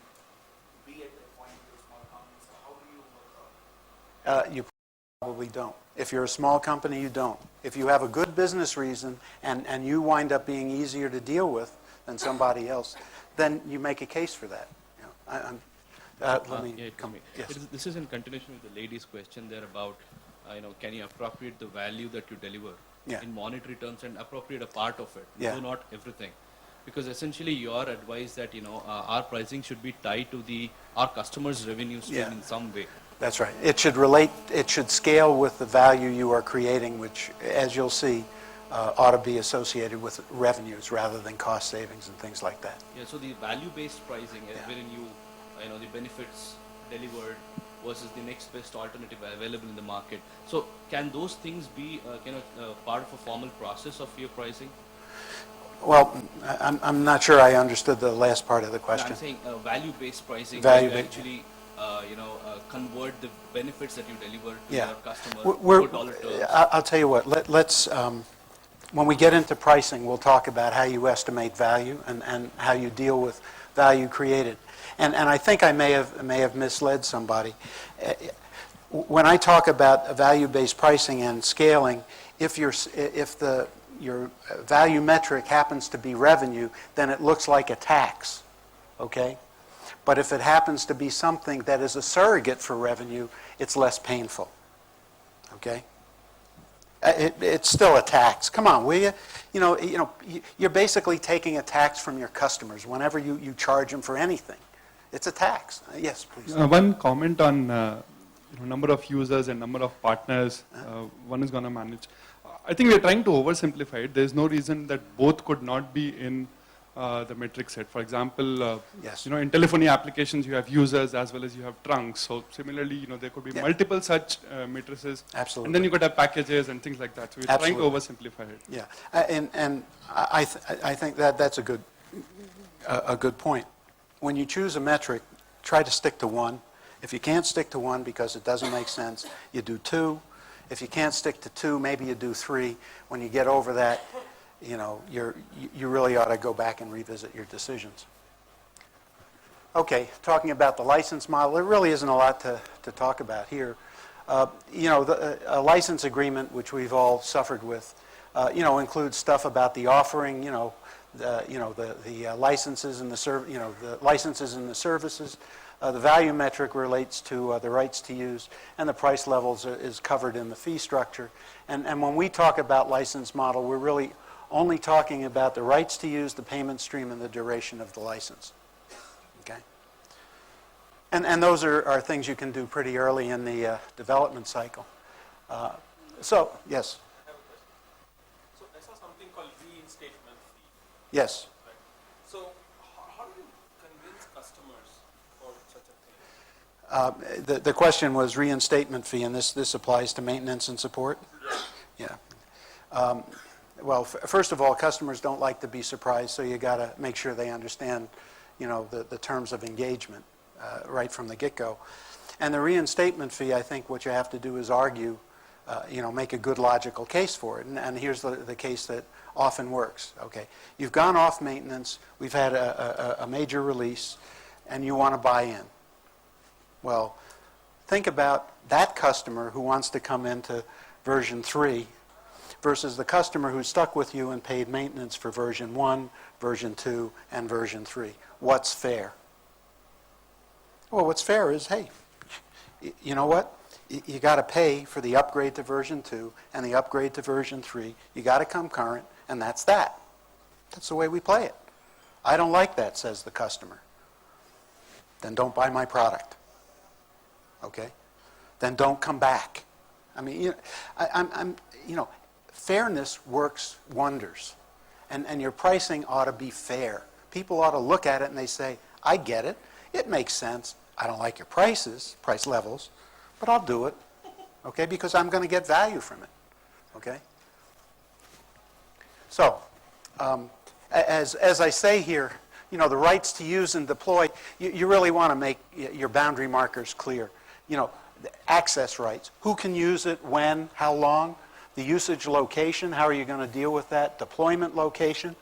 be at that point with a small company. So how do you work out? You probably don't. If you're a small company, you don't. If you have a good business reason and you wind up being easier to deal with than somebody else, then you make a case for that. Let me Yeah, come. Yes. This is in continuation with the lady's question there about, can you appropriate the value that you deliver Yeah. in monetary terms and appropriate a part of it, Yeah. though not everything. Because essentially your advice that, our pricing should be tied to our customers' revenue stream Yeah. in some way. That's right. It should scale with the value you are creating, which, as you'll see, ought to be associated with revenues rather than cost savings and things like that. Yeah, so the value-based pricing is Yeah. wherein the benefits delivered versus the next best alternative available in the market. So can those things be, part of a formal process of your pricing? Well, I'm not sure I understood the last part of the question. I'm saying value-based pricing, Value where you ba- actually, convert the benefits that you deliver to Yeah. your customer We're- to dollar terms. I'll tell you what, let's, when we get into pricing, we'll talk about how you estimate value and how you deal with value created. And I think I may have misled somebody. When I talk about value-based pricing and scaling, if your value metric happens to be revenue, then it looks like a tax, okay? But if it happens to be something that is a surrogate for revenue, it's less painful, okay? It's still a tax. Come on, will you? You're basically taking a tax from your customers whenever you charge them for anything. It's a tax. Yes, please. One comment on number of users and number of partners one is going to manage. I think we're trying to oversimplify it. There's no reason that both could not be in the metric set. For example, Yes. in telephony applications you have users as well as you have trunks. So similarly, there could be Yeah. multiple such matrices. Absolutely. And then you could have packages and things like that. So we're trying to oversimplify it. Yeah, and I think that's a good point. When you choose a metric, try to stick to one. If you can't stick to one because it doesn't make sense, you do two. If you can't stick to two, maybe you do three. When you get over that, you really ought to go back and revisit your decisions. Okay, talking about the license model, there really isn't a lot to talk about here. A license agreement, which we've all suffered with, includes stuff about the offering, the licenses and the licenses and the services. The value metric relates to the rights to use, and the price levels is covered in the fee structure. And when we talk about license model, we're really only talking about the rights to use, the payment stream, and the duration of the license. Okay? And those are things you can do pretty early in the development cycle. So, yes? I have a question. So I saw something called reinstatement fee. Yes. Right. So how do you convince customers for such a thing? The question was reinstatement fee, and this applies to maintenance and support? Yeah. Well, first of all, customers don't like to be surprised, so you got to make sure they understand, the terms of engagement right from the get-go. And the reinstatement fee, I think what you have to do is argue, make a good logical case for it. And here's the case that often works. Okay, you've gone off maintenance, we've had a major release, and you want to buy in. Well, think about that customer who wants to come into version 3 versus the customer who's stuck with you and paid maintenance for version 1, version 2, and version 3. What's fair? Well, what's fair is, hey, you know what? You got to pay for the upgrade to version 2 and the upgrade to version 3. You got to come current, and that's that. That's the way we play it. I don't like that, says the customer. Then don't buy my product. Okay? Then don't come back. I mean, fairness works wonders. And your pricing ought to be fair. People ought to look at it and they say, I get it. It makes sense. I don't like your price levels, but I'll do it. Okay? Because I'm going to get value from it. Okay? So, as I say here, the rights to use and deploy, you really want to make your boundary markers clear. The access rights. Who can use it, when, how long? The usage location, how are you going to deal with that? Deployment location,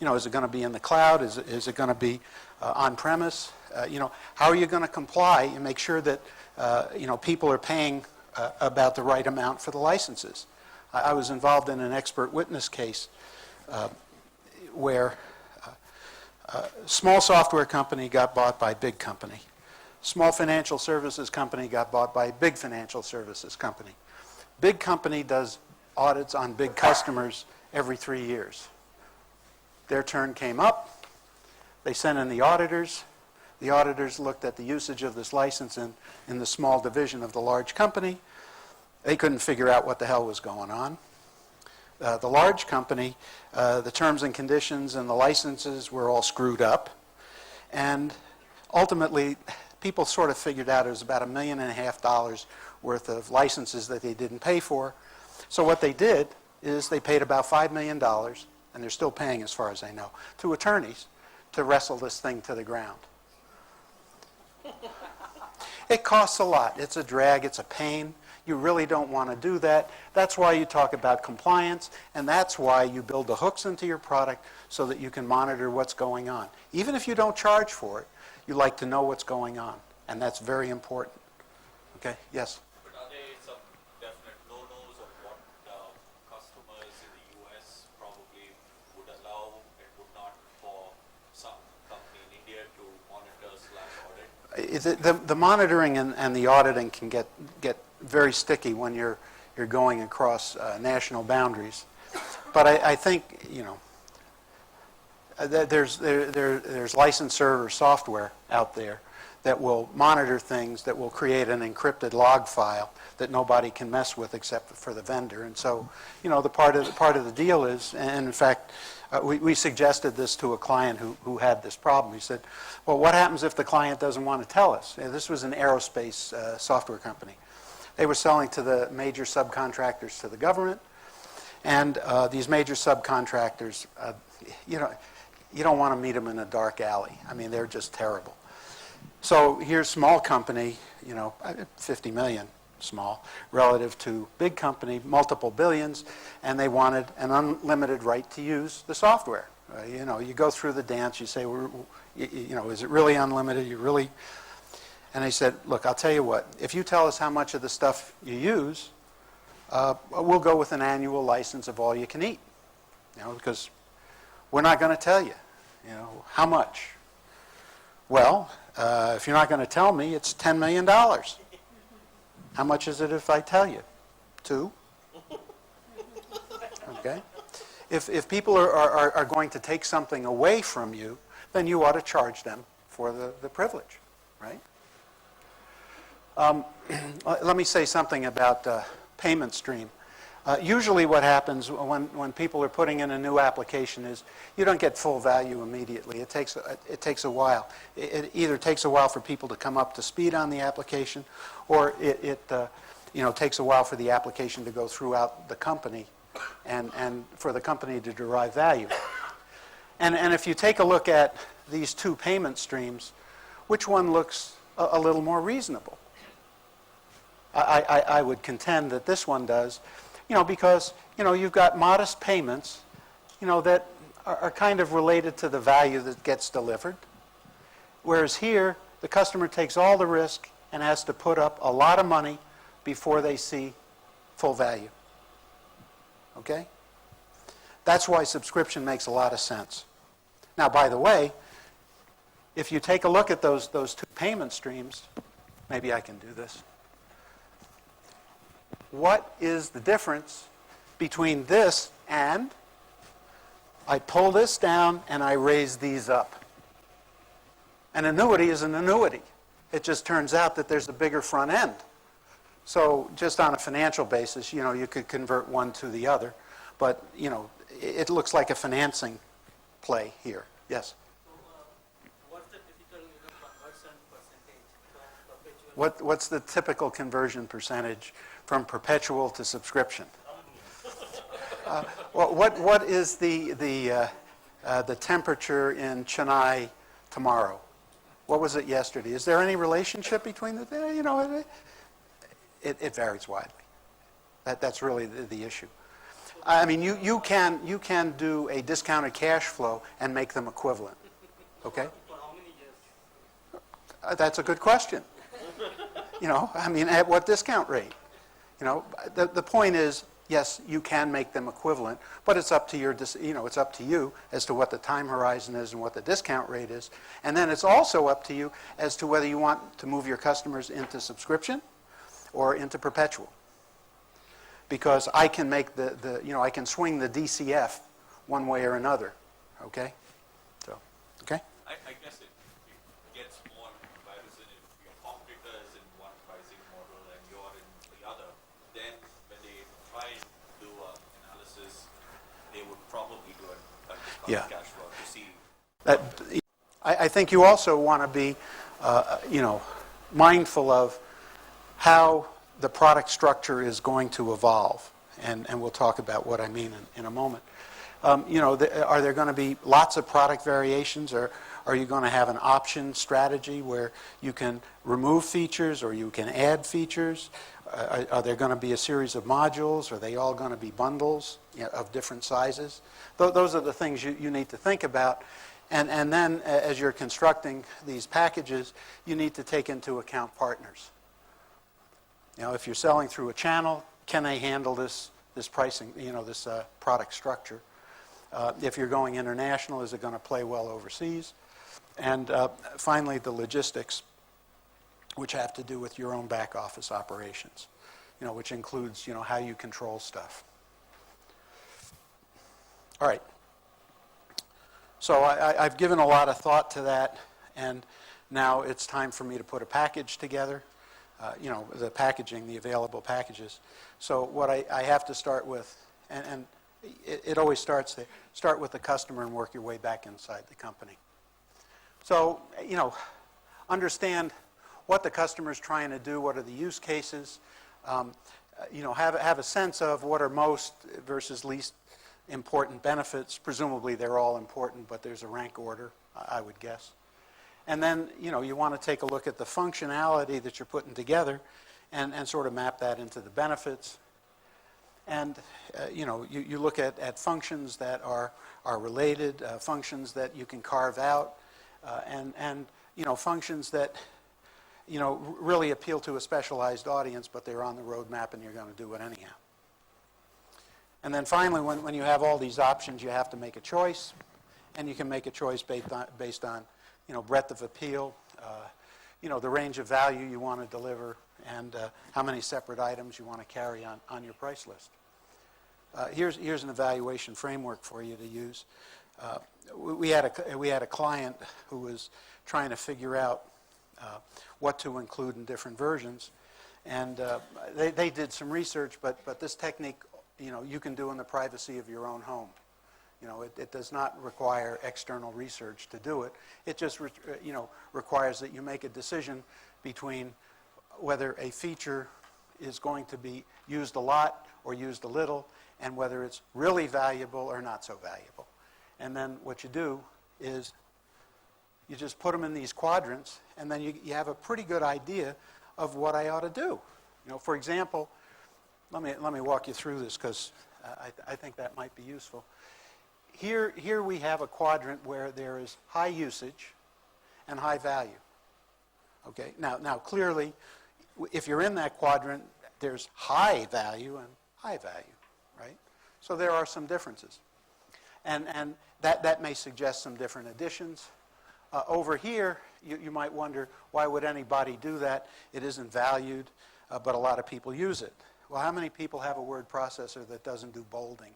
is it going to be in the cloud? Is it going to be on-premise? How are you going to comply and make sure that, people are paying about the right amount for the licenses? I was involved in an expert witness case where a small software company got bought by a big company. Small financial services company got bought by a big financial services company. Big company does audits on big customers every 3 years. Their turn came up. They sent in the auditors. The auditors looked at the usage of this license in the small division of the large company. They couldn't figure out what the hell was going on. The large company, the terms and conditions and the licenses were all screwed up. And ultimately, people sort of figured out it was about $1.5 million worth of licenses that they didn't pay for. So what they did is they paid about $5 million, and they're still paying as far as I know, to attorneys to wrestle this thing to the ground. It costs a lot. It's a drag. It's a pain. You really don't want to do that. That's why you talk about compliance, and that's why you build the hooks into your product so that you can monitor what's going on. Even if you don't charge for it, you like to know what's going on, and that's very important. Okay? Yes? But are there some definite no-nos of what customers in the US probably would allow and would not for some company in India to monitor/audit? The monitoring and the auditing can get very sticky when you're going across national boundaries. But I think, there's licensed server software out there that will monitor things, that will create an encrypted log file that nobody can mess with except for the vendor. And so, the part of the deal is, and in fact, we suggested this to a client who had this problem. He said, well, what happens if the client doesn't want to tell us? This was an aerospace software company. They were selling to the major subcontractors to the government, and these major subcontractors, you don't want to meet them in a dark alley. I mean, they're just terrible. So here's small company, 50 million, small, relative to big company, multiple billions, and they wanted an unlimited right to use the software. You go through the dance, you say, is it really unlimited? And they said, look, I'll tell you what, if you tell us how much of the stuff you use, we'll go with an annual license of all you can eat. Because we're not going to tell you, how much. Well, if you're not going to tell me, it's $10 million. How much is it if I tell you? 2? Okay? If people are going to take something away from you, then you ought to charge them for the privilege, right? Let me say something about payment stream. Usually what happens when people are putting in a new application is you don't get full value immediately. It takes a while. It either takes a while for people to come up to speed on the application, or it takes a while for the application to go throughout the company and for the company to derive value. And if you take a look at these two payment streams, which one looks a little more reasonable? I would contend that this one does, because, you've got modest payments, that are kind of related to the value that gets delivered. Whereas here, the customer takes all the risk and has to put up a lot of money before they see full value. Okay? That's why subscription makes a lot of sense. Now, by the way, if you take a look at those two payment streams, maybe I can do this. What is the difference between this and I pull this down and I raise these up? An annuity is an annuity. It just turns out that there's a bigger front end. So just on a financial basis, you could convert one to the other. But, it looks like a financing play here. Yes? So what's the typical conversion percentage from perpetual? What's the typical conversion percentage from perpetual to subscription? What is the temperature in Chennai tomorrow? What was it yesterday? Is there any relationship between the? It varies widely. That's really the issue. I mean, you can do a discounted cash flow and make them equivalent. Okay? For how many years? That's a good question. At what discount rate? The point is, yes, you can make them equivalent, but it's up to it's up to you as to what the time horizon is and what the discount rate is, and then it's also up to you as to whether you want to move your customers into subscription or into perpetual. Because I can make I can swing the DCF one way or another. Okay? So, okay? I guess it gets more comparison if your competitor is in one pricing model and you're in the other. Then when they try and do an analysis, they would probably do a discounted cash flow to see. I think you also want to be, mindful of how the product structure is going to evolve, and we'll talk about what I mean in a moment. Are there going to be lots of product variations, or are you going to have an option strategy where you can remove features or you can add features? Are there going to be a series of modules? Are they all going to be bundles of different sizes? Those are the things you need to think about. And then as you're constructing these packages, you need to take into account partners. If you're selling through a channel, can they handle this pricing, this product structure? If you're going international, is it going to play well overseas? And finally, the logistics, which have to do with your own back office operations, which includes, how you control stuff. All right. So I've given a lot of thought to that, and now it's time for me to put a package together. The packaging, the available packages. So what I have to start with, and it always starts there, start with the customer and work your way back inside the company. So, understand what the customer is trying to do, what are the use cases, have a sense of what are most versus least important benefits. Presumably they're all important, but there's a rank order, I would guess. And then, you want to take a look at the functionality that you're putting together and sort of map that into the benefits. And, you look at functions that are related, functions that you can carve out, and functions that, really appeal to a specialized audience, but they're on the roadmap and you're going to do it anyhow. And then finally, when you have all these options, you have to make a choice, and you can make a choice based on breadth of appeal, the range of value you want to deliver, and how many separate items you want to carry on your price list. Here's an evaluation framework for you to use. We had a client who was trying to figure out what to include in different versions, and they did some research, but this technique you can do in the privacy of your own home. It does not require external research to do it. It just requires that you make a decision between whether a feature is going to be used a lot or used a little, and whether it's really valuable or not so valuable. And then what you do is you just put them in these quadrants, and then you have a pretty good idea of what I ought to do. For example, let me walk you through this, because I think that might be useful. Here we have a quadrant where there is high usage and high value. Okay. Now clearly, if you're in that quadrant, there's high value and high value, right? So there are some differences, and that may suggest some different additions. Over here, you might wonder, why would anybody do that? It isn't valued, but a lot of people use it. Well, how many people have a word processor that doesn't do bolding?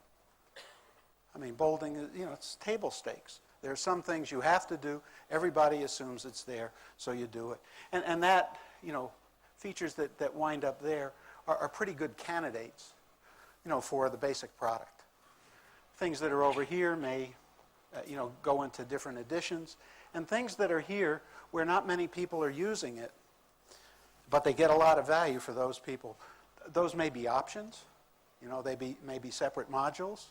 I mean, bolding is, it's table stakes. There are some things you have to do. Everybody assumes it's there, so you do it. And that, features that wind up there are pretty good candidates, for the basic product. Things that are over here may, go into different editions. And things that are here where not many people are using it, but they get a lot of value for those people, those may be options. They may be separate modules.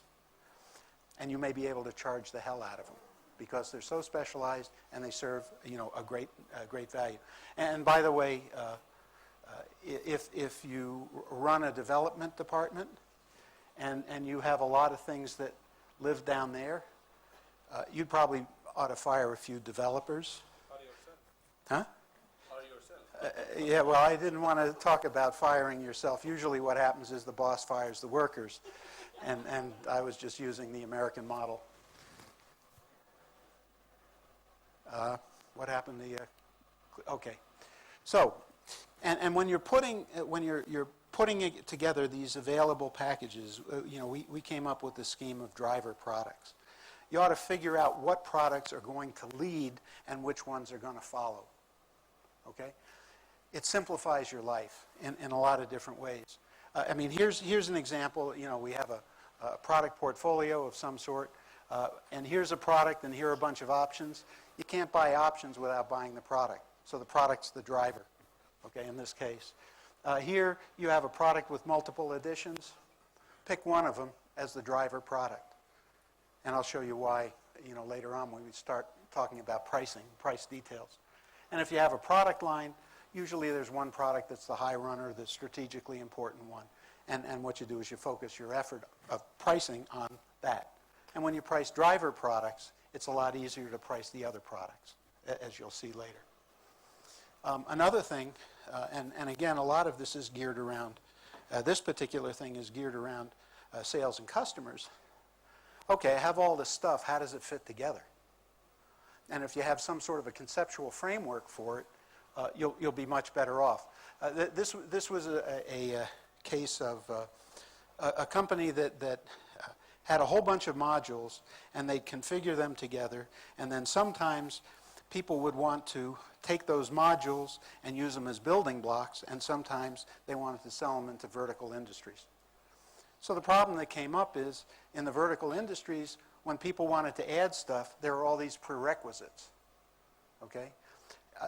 And you may be able to charge the hell out of them because they're so specialized and they serve, a great value. And by the way, if you run a development department and you have a lot of things that live down there, you probably ought to fire a few developers. Or yourself. Huh? Or yourself. Yeah, well, I didn't want to talk about firing yourself. Usually what happens is the boss fires the workers. And I was just using the American model. What happened to the? Okay, so, and when you're putting together these available packages, we came up with the scheme of driver products. You ought to figure out what products are going to lead and which ones are going to follow. Okay, it simplifies your life in a lot of different ways. Here's an example. We have a product portfolio of some sort, and here's a product, and here are a bunch of options. You can't buy options without buying the product. So the product's the driver, okay, in this case. Here you have a product with multiple additions. Pick one of them as the driver product. And I'll show you why, later on when we start talking about pricing, price details. And if you have a product line, usually there's one product that's the high runner, the strategically important one. And what you do is you focus your effort of pricing on that. And when you price driver products, it's a lot easier to price the other products, as you'll see later. Another thing, and again, a lot of this is geared around, this particular thing is geared around sales and customers. Okay, I have all this stuff, how does it fit together? And if you have some sort of a conceptual framework for it, you'll be much better off. This was a case of a company that had a whole bunch of modules, and they'd configure them together, and then sometimes people would want to take those modules and use them as building blocks, and sometimes they wanted to sell them into vertical industries. So the problem that came up is, in the vertical industries, when people wanted to add stuff, there were all these prerequisites, okay?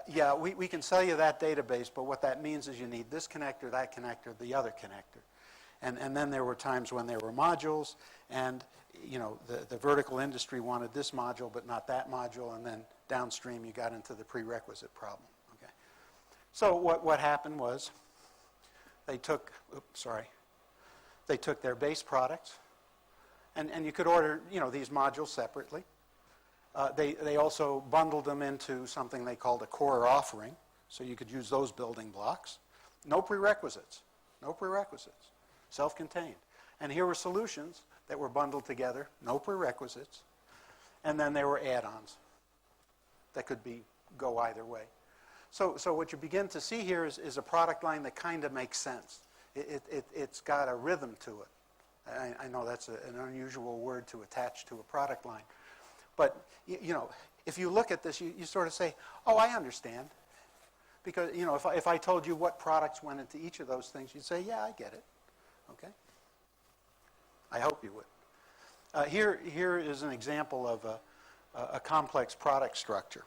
Yeah, we can sell you that database, but what that means is you need this connector, that connector, the other connector. And then there were times when there were modules, and the vertical industry wanted this module, but not that module, and then downstream you got into the prerequisite problem, okay? So what happened was they took their base products, and you could order these modules separately. They also bundled them into something they called a core offering, So you could use those building blocks. No prerequisites. No prerequisites. Self-contained. And here were solutions that were bundled together, no prerequisites. And then there were add-ons that could go either way. So what you begin to see here is a product line that kind of makes sense. It's got a rhythm to it. I know that's an unusual word to attach to a product line. But, you know, if you look at this, you sort of say, oh, I understand. Because, you know, if I told you what products went into each of those things, you'd say, yeah, I get it. Okay? I hope you would. Here is an example of a complex product structure.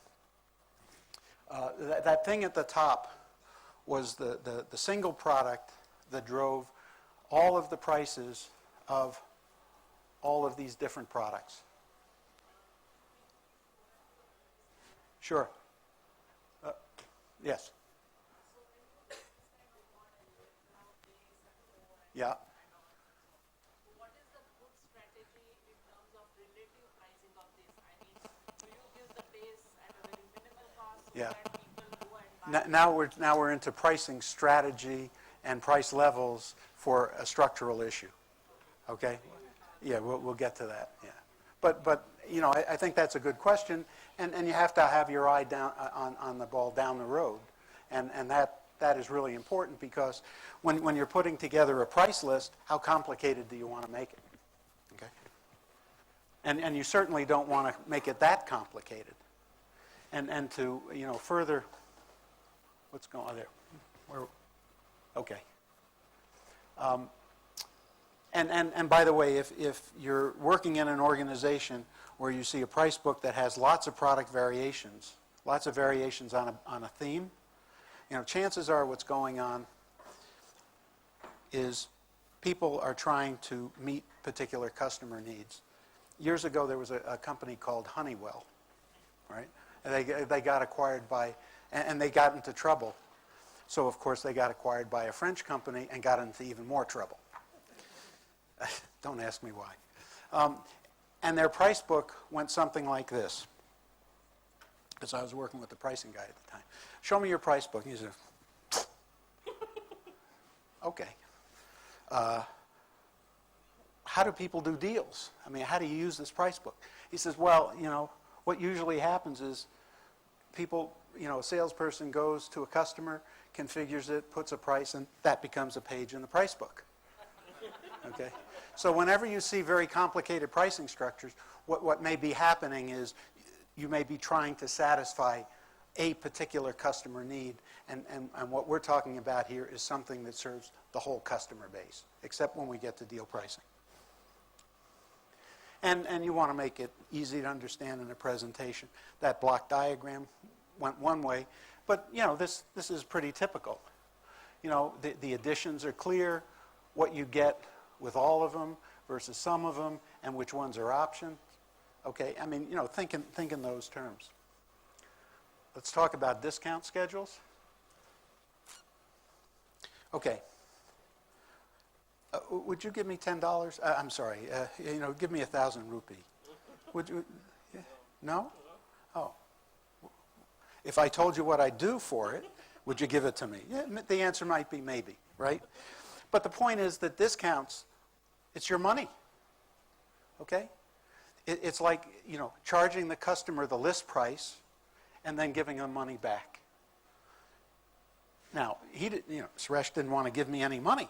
That thing at the top was the single product that drove all of the prices of all of these different products. Sure. Yes. Yeah. What is the good strategy in terms of relative pricing of this? I mean, do you give the base at a very minimal cost so Yeah. that people go and buy? Now we're into pricing strategy and price levels for a structural issue. Okay? Yeah, we'll get to that. Yeah. But you know, I think that's a good question, and you have to have your eye down on the ball down the road, and that is really important, because when you're putting together a price list, how complicated do you want to make it? Okay? And you certainly don't want to make it that complicated. And to, you know, further, what's going on there? Okay. And by the way, if you're working in an organization where you see a price book that has lots of product variations, lots of variations on a theme, you know, chances are what's going on is people are trying to meet particular customer needs. Years ago, there was a company called Honeywell, right? And they got acquired by, and they got into trouble. So, of course, they got acquired by a French company and got into even more trouble. Don't ask me why. And their price book went something like this. Because I was working with the pricing guy at the time. Show me your price book. He said, okay. How do people do deals? I mean, how do you use this price book? He says, well, you know, what usually happens is people, you know, a salesperson goes to a customer, configures it, puts a price, and that becomes a page in the price book. Okay? So whenever you see very complicated pricing structures, what may be happening is you may be trying to satisfy a particular customer need, and what we're talking about here is something that serves the whole customer base, except when we get to deal pricing. And you want to make it easy to understand in a presentation. That block diagram went one way, but you know, this is pretty typical. You know, the additions are clear, what you get with all of them versus some of them, and which ones are options. Okay, I mean, you know, think in those terms. Let's talk about discount schedules. Okay. Would you give me $10? I'm sorry. You know, give me 1,000 rupee. Would you? Yeah? No? Oh. If I told you what I do for it, would you give it to me? Yeah, the answer might be maybe, right? But the point is that discounts, it's your money. Okay? It's like, you know, charging the customer the list price and then giving them money back. Now, Suresh didn't want to give me any money.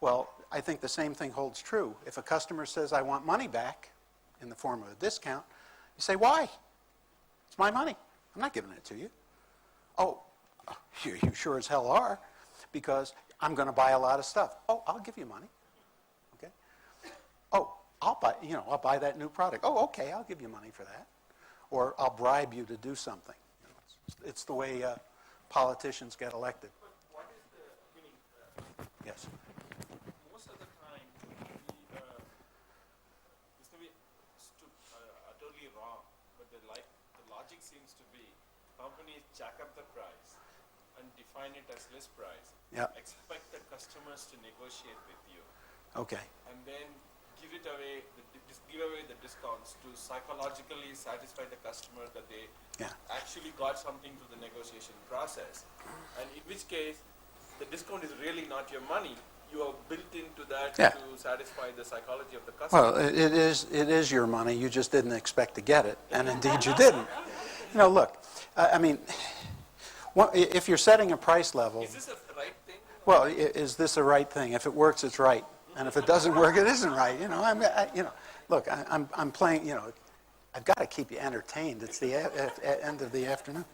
Well, I think the same thing holds true. If a customer says, I want money back in the form of a discount, you say, why? It's my money. I'm not giving it to you. Oh, you sure as hell are, because I'm going to buy a lot of stuff. Oh, I'll give you money. Okay? Oh, I'll buy that new product. Oh, okay, I'll give you money for that. Or I'll bribe you to do something. You know, it's the way politicians get elected. But what is the meaning? Yes. Most of the time, this may be utterly wrong, but the logic seems to be companies jack up the price and define it as list price. Yeah. Expect the customers to negotiate with you. Okay. And then give it away, give away the discounts to psychologically satisfy the customer that they actually got something through the negotiation process. And in which case, the discount is really not your money. You are built into that to satisfy the psychology of the customer. Well, it is your money. You just didn't expect to get it, and indeed you didn't. Look, I mean, if you're setting a price level, Is this a right thing? well, is this the right thing? If it works, it's right, and if it doesn't work, it isn't right. Look, I'm playing. I've got to keep you entertained. It's the end of the afternoon,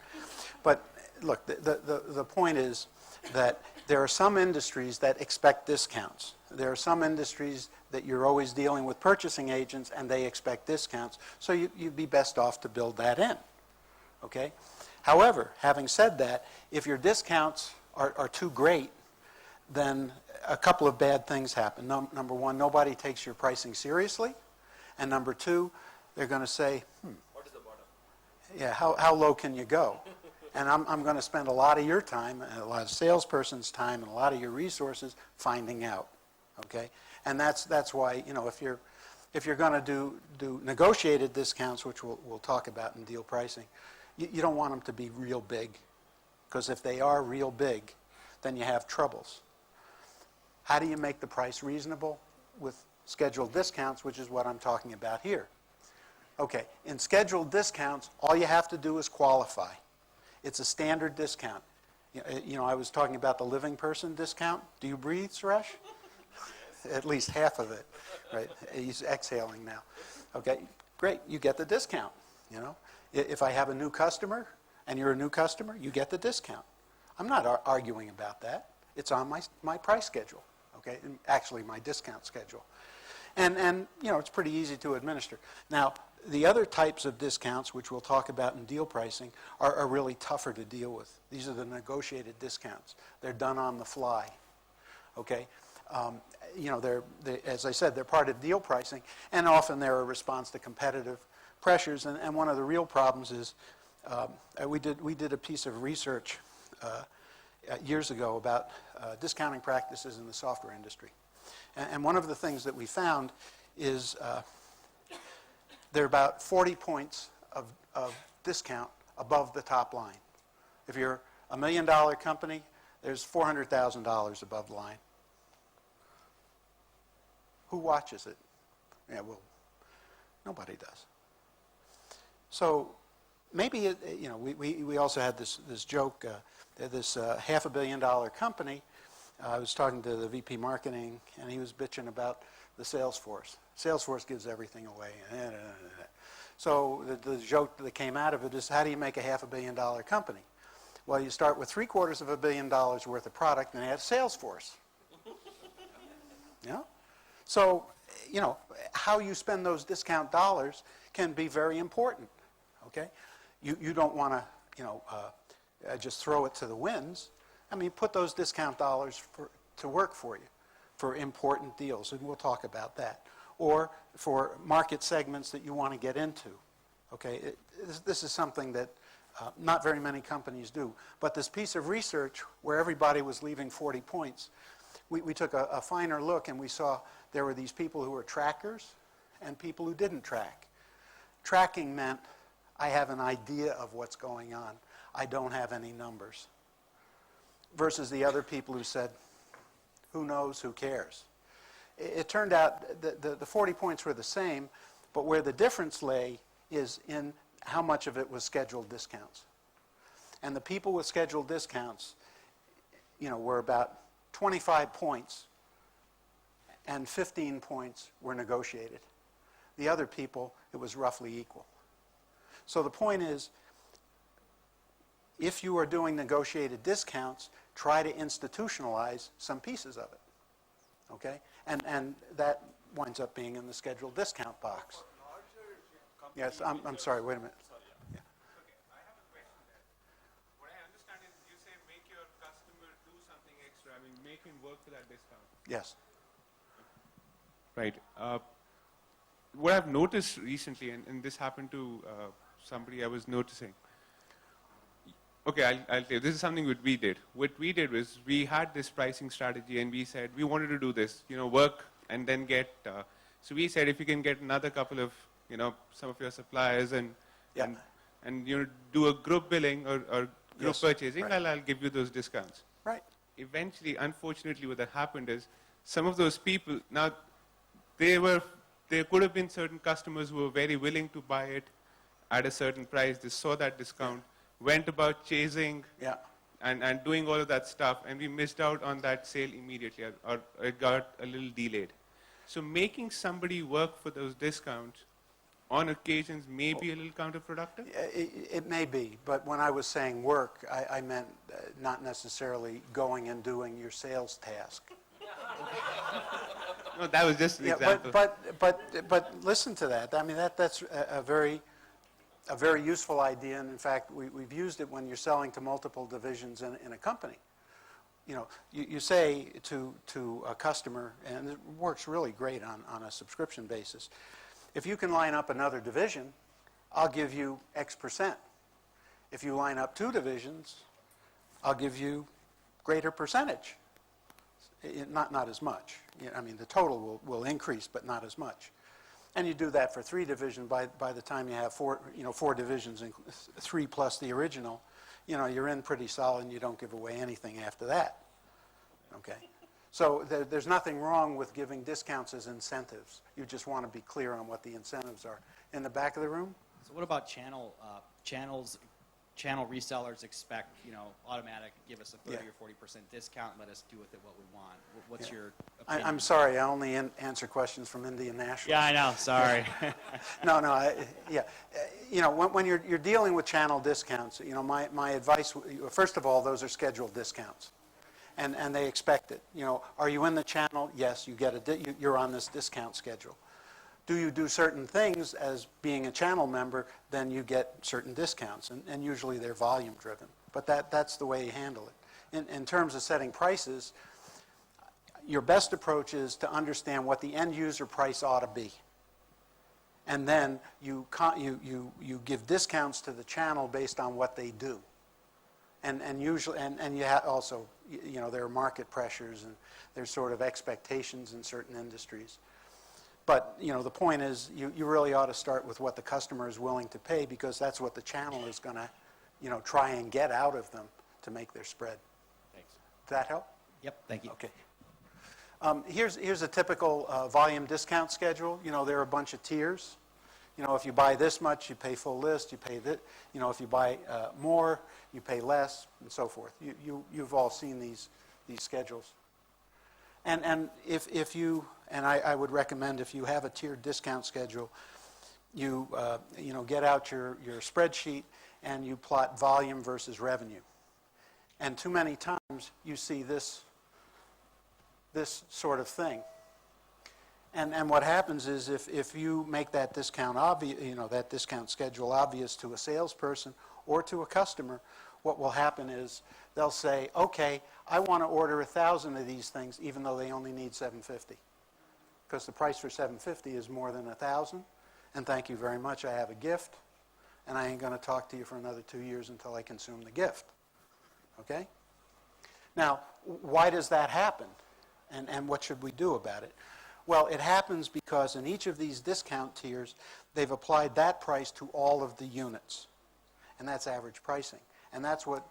but look, the point is that there are some industries that expect discounts. There are some industries that you're always dealing with purchasing agents and they expect discounts, so you'd be best off to build that in, okay? However, having said that, if your discounts are too great, then a couple of bad things happen. Number one, nobody takes your pricing seriously, and number two, they're going to say, What is the bottom? yeah, how low can you go? And I'm going to spend a lot of your time, and a lot of salesperson's time, and a lot of your resources finding out, okay? And that's why, if you're going to do negotiated discounts, which we'll talk about in deal pricing, you don't want them to be real big, because if they are real big, then you have troubles. How do you make the price reasonable? With scheduled discounts, which is what I'm talking about here. Okay, in scheduled discounts, all you have to do is qualify. It's a standard discount. I was talking about the living person discount. Do you breathe, Suresh? At least half of it, right? He's exhaling now. Okay, great. You get the discount. If I have a new customer and you're a new customer, you get the discount. I'm not arguing about that. It's on my price schedule. Okay, and actually my discount schedule, and it's pretty easy to administer. Now, the other types of discounts, which we'll talk about in deal pricing, are really tougher to deal with. These are the negotiated discounts. They're done on the fly, okay? As I said, they're part of deal pricing, and often they're a response to competitive pressures. And one of the real problems is we did a piece of research years ago about discounting practices in the software industry. And one of the things that we found is there are about 40 points of discount above the top line. If you're a $1 million company, there's $400,000 above the line. Who watches it? Yeah, well, nobody does. So maybe we also had this joke. This $500 million company. I was talking to the VP marketing, and he was bitching about the Salesforce. Salesforce gives everything away. So the joke that came out of it is, how do you make a $500 million company? Well, you start with $750 million worth of product and add Salesforce. So, how you spend those discount dollars can be very important, okay? You don't want to, just throw it to the winds. I mean, put those discount dollars to work for you for important deals, and we'll talk about that. Or for market segments that you want to get into, okay? This is something that not very many companies do. But this piece of research where everybody was leaving 40 points, we took a finer look and we saw there were these people who were trackers and people who didn't track. Tracking meant I have an idea of what's going on. I don't have any numbers. Versus the other people who said, who knows, who cares? It turned out that the 40 points were the same, but where the difference lay is in how much of it was scheduled discounts. And the people with scheduled discounts, were about 25 points, and 15 points were negotiated. The other people, it was roughly equal. So the point is, if you are doing negotiated discounts, try to institutionalize some pieces of it, okay? And that winds up being in the scheduled discount box. Yes, I'm sorry, wait a minute. Yeah. Okay, I have a question there. What I understand is you say make your customer do something extra, make him work for that discount. Yes. Right. What I've noticed recently, and this happened to somebody I was noticing. Okay, I'll tell you. This is something that we did. What we did was we had this pricing strategy, and we said we wanted to do this, work and then get So we said if you can get another couple of, some of your suppliers and Yeah. and do a group billing or group Yes, purchasing, right. I'll give you those discounts. Right. Eventually, unfortunately, what that happened is some of those people, now there could have been certain customers who were very willing to buy it at a certain price. They saw that discount, went about chasing Yeah. and doing all of that stuff, and we missed out on that sale immediately, or it got a little delayed. So making somebody work for those discounts on occasions may be a little counterproductive. It may be, but when I was saying work, I meant not necessarily going and doing your sales task. No, that was just an Yeah, example. but listen to that. I mean, that's a very useful idea, and in fact, we've used it when you're selling to multiple divisions in a company. You say to a customer, and it works really great on a subscription basis, if you can line up another division, I'll give you X percent. If you line up two divisions, I'll give you greater percentage. Not as much. I mean, the total will increase, but not as much. And you do that for three divisions. By the time you have four divisions, and three plus the original, you're in pretty solid, and you don't give away anything after that. Okay. So there's nothing wrong with giving discounts as incentives. You just want to be clear on what the incentives are. In the back of the room? So what about channels? Channel resellers expect, automatic, give us a 30 Yeah. or 40% discount, let us do with it what we want. What's Yeah. your opinion? I'm sorry, I only answer questions from Indian National. Yeah, I know, sorry. No, when you're dealing with channel discounts, my advice, first of all, those are scheduled discounts. And they expect it. Are you in the channel? Yes, you get you're on this discount schedule. Do you do certain things as being a channel member, then you get certain discounts, and usually they're volume driven. But that's the way you handle it. In terms of setting prices, your best approach is to understand what the end user price ought to be. And then you give discounts to the channel based on what they do. And usually, and you also, there are market pressures and there's sort of expectations in certain industries. But, the point is, you really ought to start with what the customer is willing to pay, because that's what the channel is going to, try and get out of them to make their spread. Thanks. Does that help? Yep, thank you. Okay. Here's a typical volume discount schedule. There are a bunch of tiers. If you buy this much, you pay full list. You pay this. If you buy more, you pay less, and so forth. You've all seen these schedules. And if you, and I would recommend, if you have a tiered discount schedule, you get out your spreadsheet and you plot volume versus revenue. And too many times you see this sort of thing. And what happens is if you make that discount obvious, that discount schedule obvious to a salesperson or to a customer, what will happen is they'll say, okay, I want to order 1,000 of these things even though they only need 750. Because the price for 750 is more than 1,000. And thank you very much, I have a gift. And I ain't going to talk to you for another 2 years until I consume the gift. Okay? Now, why does that happen? And what should we do about it? Well, it happens because in each of these discount tiers, they've applied that price to all of the units. And that's average pricing. And that's what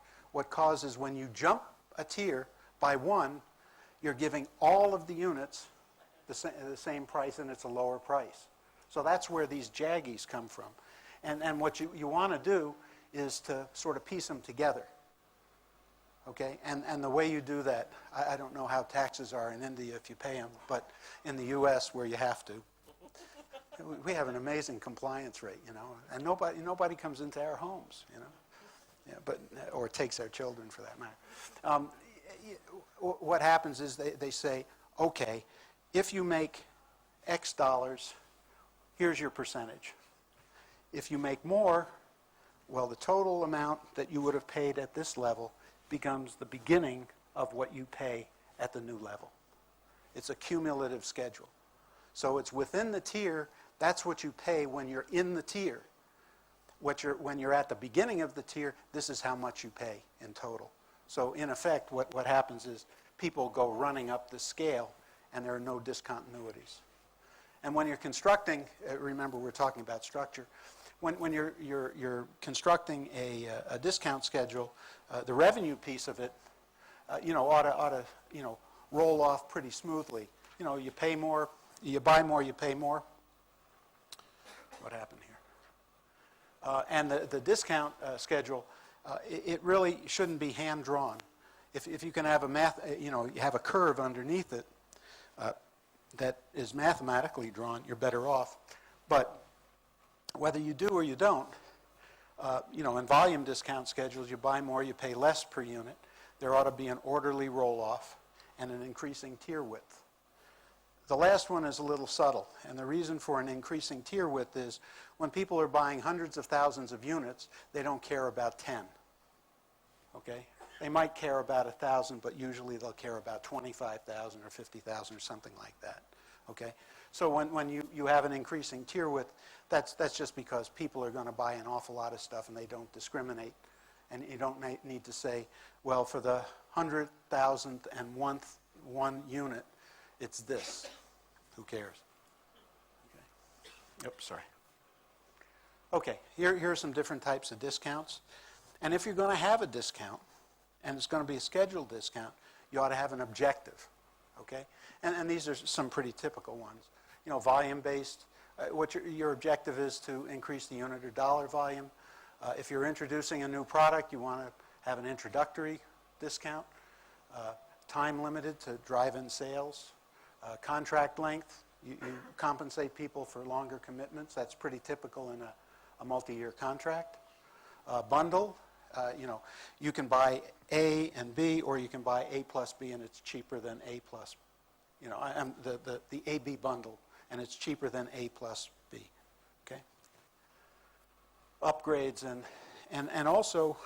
causes, when you jump a tier by one, you're giving all of the units the same price, and it's a lower price. So that's where these jaggies come from. And what you want to do is to sort of piece them together. Okay? And the way you do that, I don't know how taxes are in India if you pay them, but in the U.S. where you have to, we have an amazing compliance rate, and nobody comes into our homes, yeah, or takes our children for that matter. What happens is they say, okay, if you make X dollars, here's your percentage. If you make more, well, the total amount that you would have paid at this level becomes the beginning of what you pay at the new level. It's a cumulative schedule. So it's within the tier, that's what you pay when you're in the tier. When you're at the beginning of the tier, this is how much you pay in total. So in effect, what happens is people go running up the scale and there are no discontinuities. And when you're constructing, remember we're talking about structure, when you're constructing a discount schedule, the revenue piece of it, ought to roll off pretty smoothly. You pay more, you buy more, you pay more. What happened here? And the discount schedule, it really shouldn't be hand drawn. If you can have you have a curve underneath it that is mathematically drawn, you're better off. But whether you do or you don't, in volume discount schedules, you buy more, you pay less per unit. There ought to be an orderly roll-off and an increasing tier width. The last one is a little subtle, and the reason for an increasing tier width is when people are buying hundreds of thousands of units, they don't care about 10. Okay? They might care about 1,000, but usually they'll care about 25,000 or 50,000 or something like that. Okay? So when you have an increasing tier width, that's just because people are going to buy an awful lot of stuff and they don't discriminate. And you don't need to say, well, for the 100,001th unit, it's this. Who cares? Okay. Oops, sorry. Okay, here are some different types of discounts. And if you're going to have a discount, and it's going to be a scheduled discount, you ought to have an objective. Okay? And these are some pretty typical ones. Volume-based. What your objective is to increase the unit or dollar volume. If you're introducing a new product, you want to have an introductory discount. Time limited to drive-in sales. Contract length. You compensate people for longer commitments. That's pretty typical in a multi-year contract. Bundle. You can buy A and B, or you can buy A plus B, and it's cheaper than A plus. The AB bundle, and it's cheaper than A plus B. Okay. Upgrades and also,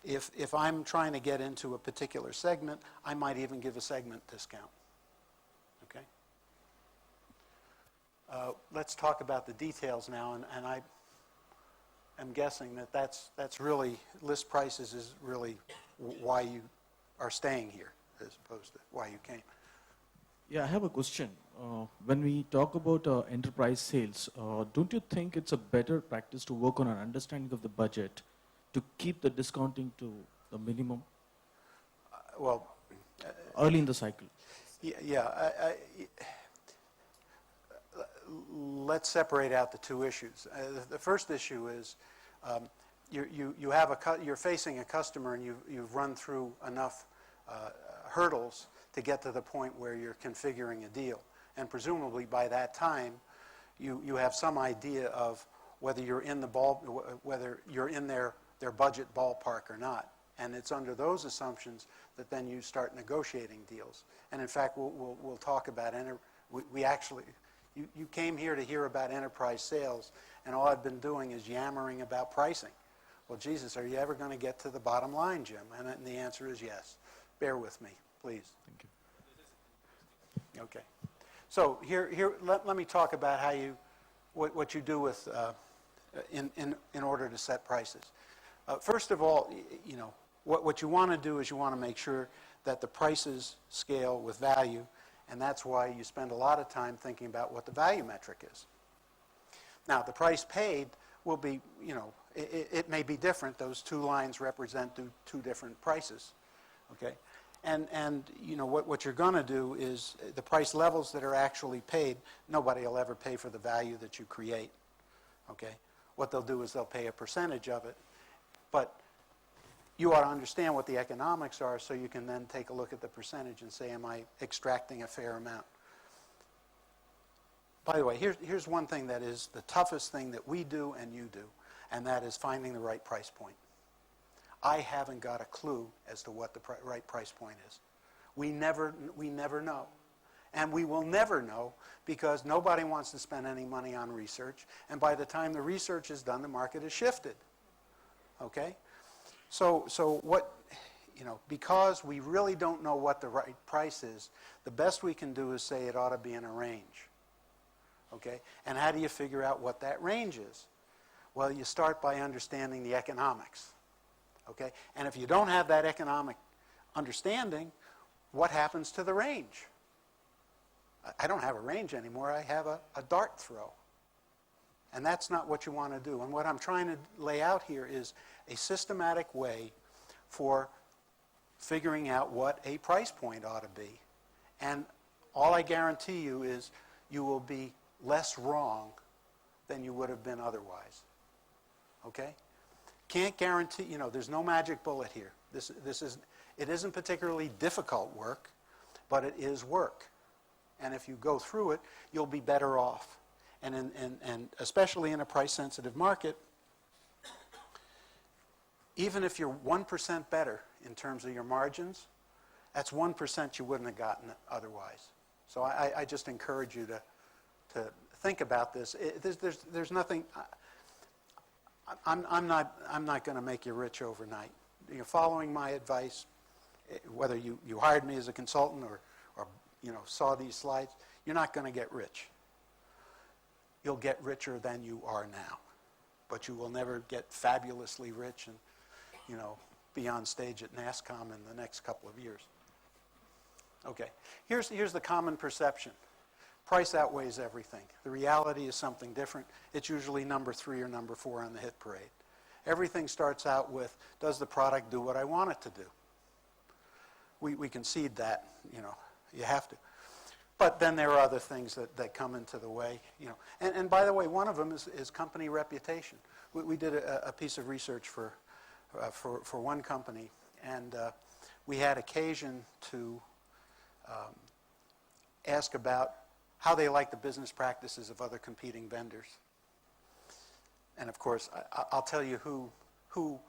if I'm trying to get into a particular segment, I might even give a segment discount. Okay. Let's talk about the details now, and I am guessing that's really, list prices is really why you are staying here as opposed to why you came. Yeah, I have a question. When we talk about enterprise sales, don't you think it's a better practice to work on an understanding of the budget to keep the discounting to the minimum? Early in the cycle. Let's separate out the two issues. The first issue is you're facing a customer and you've run through enough hurdles to get to the point where you're configuring a deal. And presumably by that time, you have some idea of whether you're in their budget ballpark or not. And it's under those assumptions that then you start negotiating deals. And in fact, we'll talk about you came here to hear about enterprise sales, and all I've been doing is yammering about pricing. Well, Jesus, are you ever going to get to the bottom line, Jim? And the answer is yes. Bear with me, please. Thank you. Okay. So let me talk about what you do with in order to set prices. First of all, what you want to do is you want to make sure that the prices scale with value, and that's why you spend a lot of time thinking about what the value metric is. Now, the price paid will be, it may be different. Those two lines represent two different prices, okay? And what you're going to do is the price levels that are actually paid, nobody will ever pay for the value that you create, okay? What they'll do is they'll pay a percentage of it, but you ought to understand what the economics are so you can then take a look at the percentage and say, am I extracting a fair amount? By the way, here's one thing that is the toughest thing that we do and you do, and that is finding the right price point. I haven't got a clue as to what the right price point is. We never know. And we will never know because nobody wants to spend any money on research, and by the time the research is done, the market has shifted. Okay? So what, because we really don't know what the right price is, the best we can do is say it ought to be in a range. Okay? And how do you figure out what that range is? Well, you start by understanding the economics. Okay? And if you don't have that economic understanding, what happens to the range? I don't have a range anymore, I have a dart throw. And that's not what you want to do. And what I'm trying to lay out here is a systematic way for figuring out what a price point ought to be. And all I guarantee you is you will be less wrong than you would have been otherwise. Okay? Can't guarantee, there's no magic bullet here. It isn't particularly difficult work, but it is work. And if you go through it, you'll be better off. And especially in a price-sensitive market, even if you're 1% better in terms of your margins, that's 1% you wouldn't have gotten otherwise. So I just encourage you to think about this. There's nothing. I'm not going to make you rich overnight. Following my advice, whether you hired me as a consultant or saw these slides, you're not going to get rich. You'll get richer than you are now, but you will never get fabulously rich and be on stage at Nasscom in the next couple of years. Okay, here's the common perception. Price outweighs everything. The reality is something different. It's usually number 3 or number 4 on the hit parade. Everything starts out with, does the product do what I want it to do? We concede that, you have to. But then there are other things that come into the way, And by the way, one of them is company reputation. We did a piece of research for one company, and we had occasion to ask about how they like the business practices of other competing vendors. And of course, I'll tell you who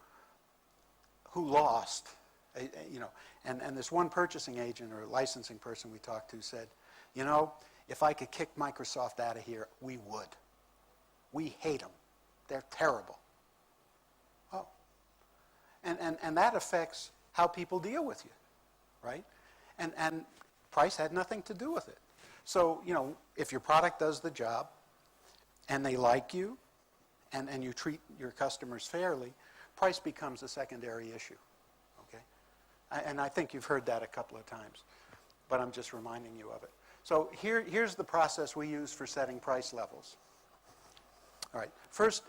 lost, and this one purchasing agent or licensing person we talked to said, if I could kick Microsoft out of here, we would. We hate them. They're terrible. Oh. And that affects how people deal with you, right? And price had nothing to do with it. So, if your product does the job and they like you and you treat your customers fairly, price becomes a secondary issue, okay? And I think you've heard that a couple of times, but I'm just reminding you of it. So here's the process we use for setting price levels. All right, first,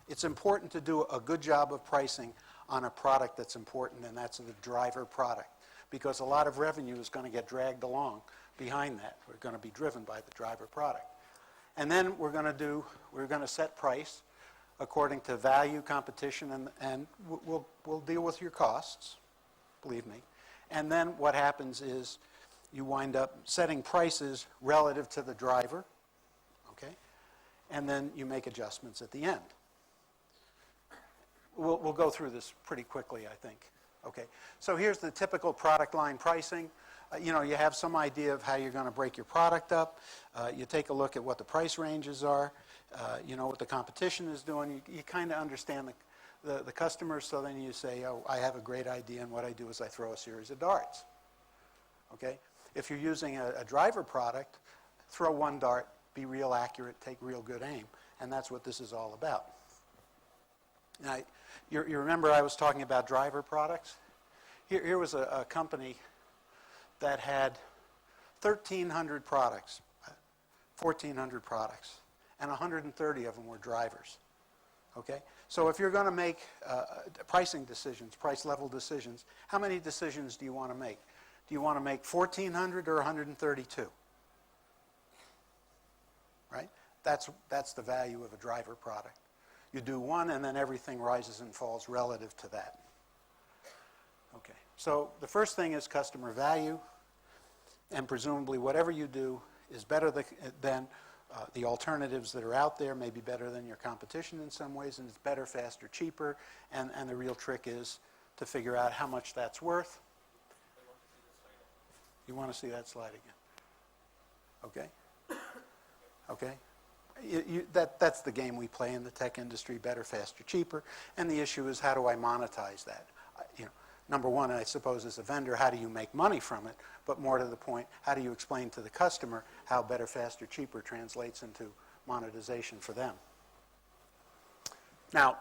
it's important to do a good job of pricing on a product that's important, and that's the driver product, because a lot of revenue is going to get dragged along behind that. We're going to be driven by the driver product. And then we're going to set price according to value, competition, and we'll deal with your costs, believe me. And then what happens is you wind up setting prices relative to the driver, okay? And then you make adjustments at the end. We'll go through this pretty quickly, I think. Okay, so here's the typical product line pricing. You have some idea of how you're going to break your product up. You take a look at what the price ranges are. What the competition is doing. You kind of understand the customer, so then you say, oh, I have a great idea, and what I do is I throw a series of darts. Okay? If you're using a driver product, throw one dart, be real accurate, take real good aim, and that's what this is all about. Now, you remember I was talking about driver products? Here was a company that had 1,300 products, 1,400 products, and 130 of them were drivers. Okay? So if you're going to make pricing decisions, price level decisions, how many decisions do you want to make? Do you want to make 1,400 or 132? Right? That's the value of a driver product. You do one, and then everything rises and falls relative to that. Okay. So the first thing is customer value, and presumably whatever you do is better than the alternatives that are out there, maybe better than your competition in some ways, and it's better, faster, cheaper, and the real trick is to figure out how much that's worth. You want to see that slide again? Okay? Okay? That's the game we play in the tech industry, better, faster, cheaper, and the issue is how do I monetize that? Number one, I suppose, as a vendor, how do you make money from it? But more to the point, how do you explain to the customer how better, faster, cheaper translates into monetization for them? Now,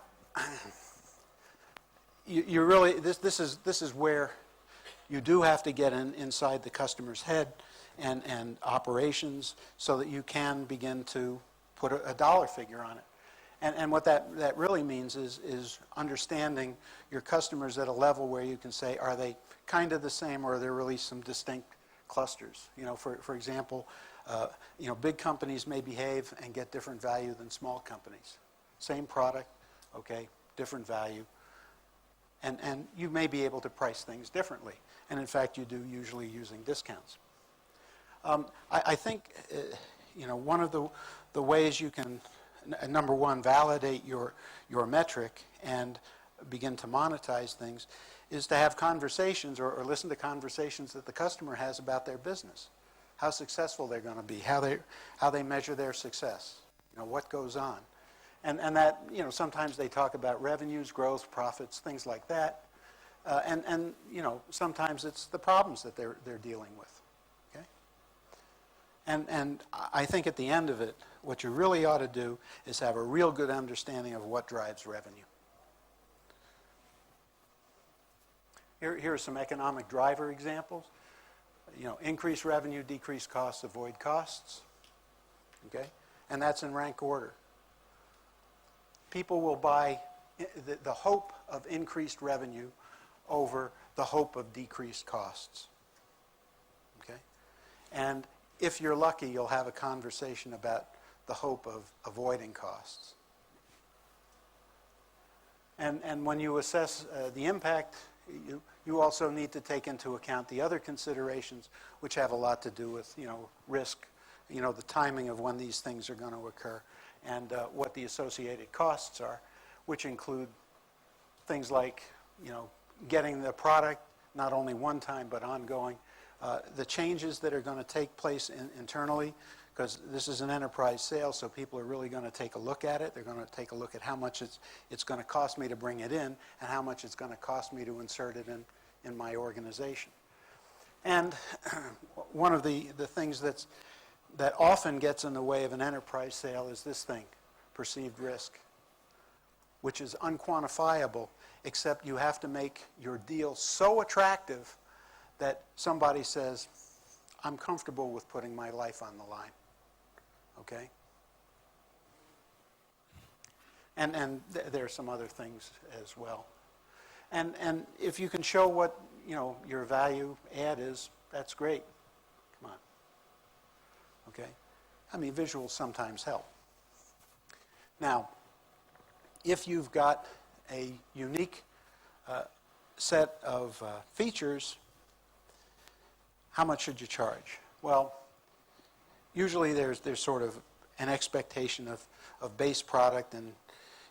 you really, this is where you do have to get inside the customer's head and operations so that you can begin to put a dollar figure on it. And what that really means is understanding your customers at a level where you can say, are they kind of the same, or are there really some distinct clusters? You know, for example, you know, big companies may behave and get different value than small companies. Same product, okay, different value. And you may be able to price things differently. And in fact, you do usually using discounts. I think, you know, one of the ways you can, number one, validate your metric and begin to monetize things is to have conversations or listen to conversations that the customer has about their business, how successful they're going to be, how they measure their success, you know, what goes on. And that, you know, sometimes they talk about revenues, growth, profits, things like that. And you know, sometimes it's the problems that they're dealing with, okay? And I think at the end of it, what you really ought to do is have a real good understanding of what drives revenue. Here are some economic driver examples. You know, increase revenue, decrease costs, avoid costs, okay? And that's in rank order. People will buy the hope of increased revenue over the hope of decreased costs, okay? And if you're lucky, you'll have a conversation about the hope of avoiding costs. And when you assess the impact, you also need to take into account the other considerations, which have a lot to do with, you know, risk, you know, the timing of when these things are going to occur, and what the associated costs are, which include things like, you know, getting the product not only one time but ongoing, the changes that are going to take place internally, because this is an enterprise sale, so people are really going to take a look at it. They're going to take a look at how much it's going to cost me to bring it in and how much it's going to cost me to insert it in my organization. And one of the things that often gets in the way of an enterprise sale is this thing, perceived risk, which is unquantifiable, except you have to make your deal so attractive that somebody says, I'm comfortable with putting my life on the line, okay? And there are some other things as well. And if you can show what, you know, your value add is, that's great. Come on. Okay? I mean, visuals sometimes help. Now, if you've got a unique set of features, how much should you charge? Well, usually there's sort of an expectation of base product, and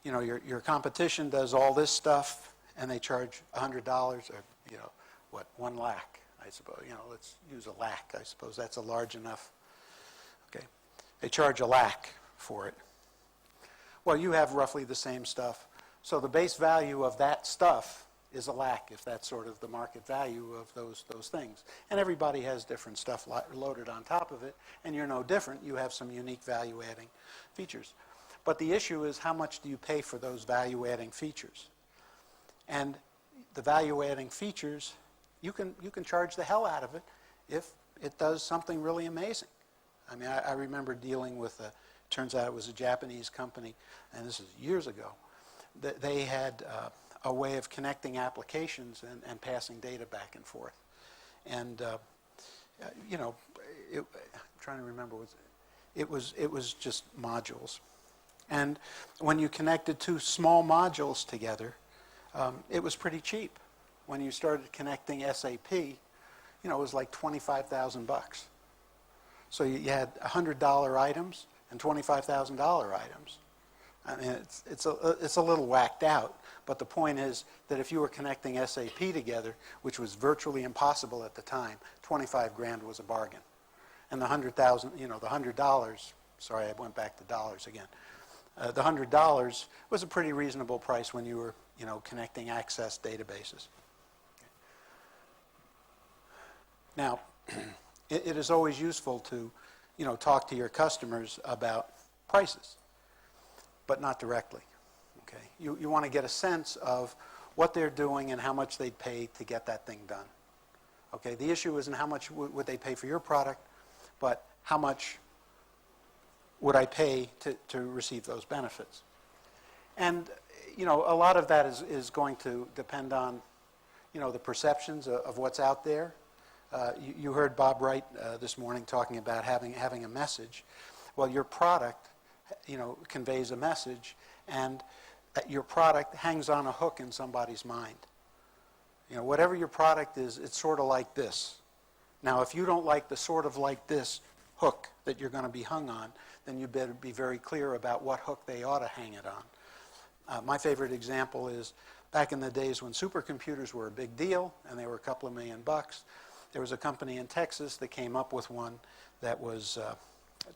you know, your competition does all this stuff and they charge $100, or you know, what, 1 lakh, I suppose. You know, let's use a lakh, I suppose. That's a large enough. Okay. They charge $1 lakh for it. Well, you have roughly the same stuff. So the base value of that stuff is $1 lakh, if that's sort of the market value of those things. And everybody has different stuff loaded on top of it, and you're no different. You have some unique value-adding features. But the issue is, how much do you pay for those value-adding features? And the value-adding features, you can charge the hell out of it if it does something really amazing. I mean, I remember dealing with turns out it was a Japanese company, and this is years ago. They had a way of connecting applications and passing data back and forth. And, you know, I'm trying to remember, it was just modules. And when you connected 2 small modules together, it was pretty cheap. When you started connecting SAP, you know, it was like $25,000. So you had $100 items and $25,000 items. I mean, it's a little whacked out, but the point is that if you were connecting SAP together, which was virtually impossible at the time, 25 grand was a bargain. And the 100,000, you know, the $100, sorry, I went back to dollars again. The $100 was a pretty reasonable price when you were, you know, connecting access databases. Now, it is always useful to, you know, talk to your customers about prices, but not directly. Okay, you want to get a sense of what they're doing and how much they'd pay to get that thing done. Okay, the issue isn't how much would they pay for your product. but how much would I pay to receive those benefits? And, you know, a lot of that is going to depend on, you know, the perceptions of what's out there. You heard Bob Wright this morning talking about having a message. Well, your product, you know, conveys a message, and your product hangs on a hook in somebody's mind. You know, whatever your product is, it's sort of like this. Now, if you don't like the sort of like this hook that you're going to be hung on, then you better be very clear about what hook they ought to hang it on. My favorite example is back in the days when supercomputers were a big deal, and they were a couple of $1 million, there was a company in Texas that came up with one that was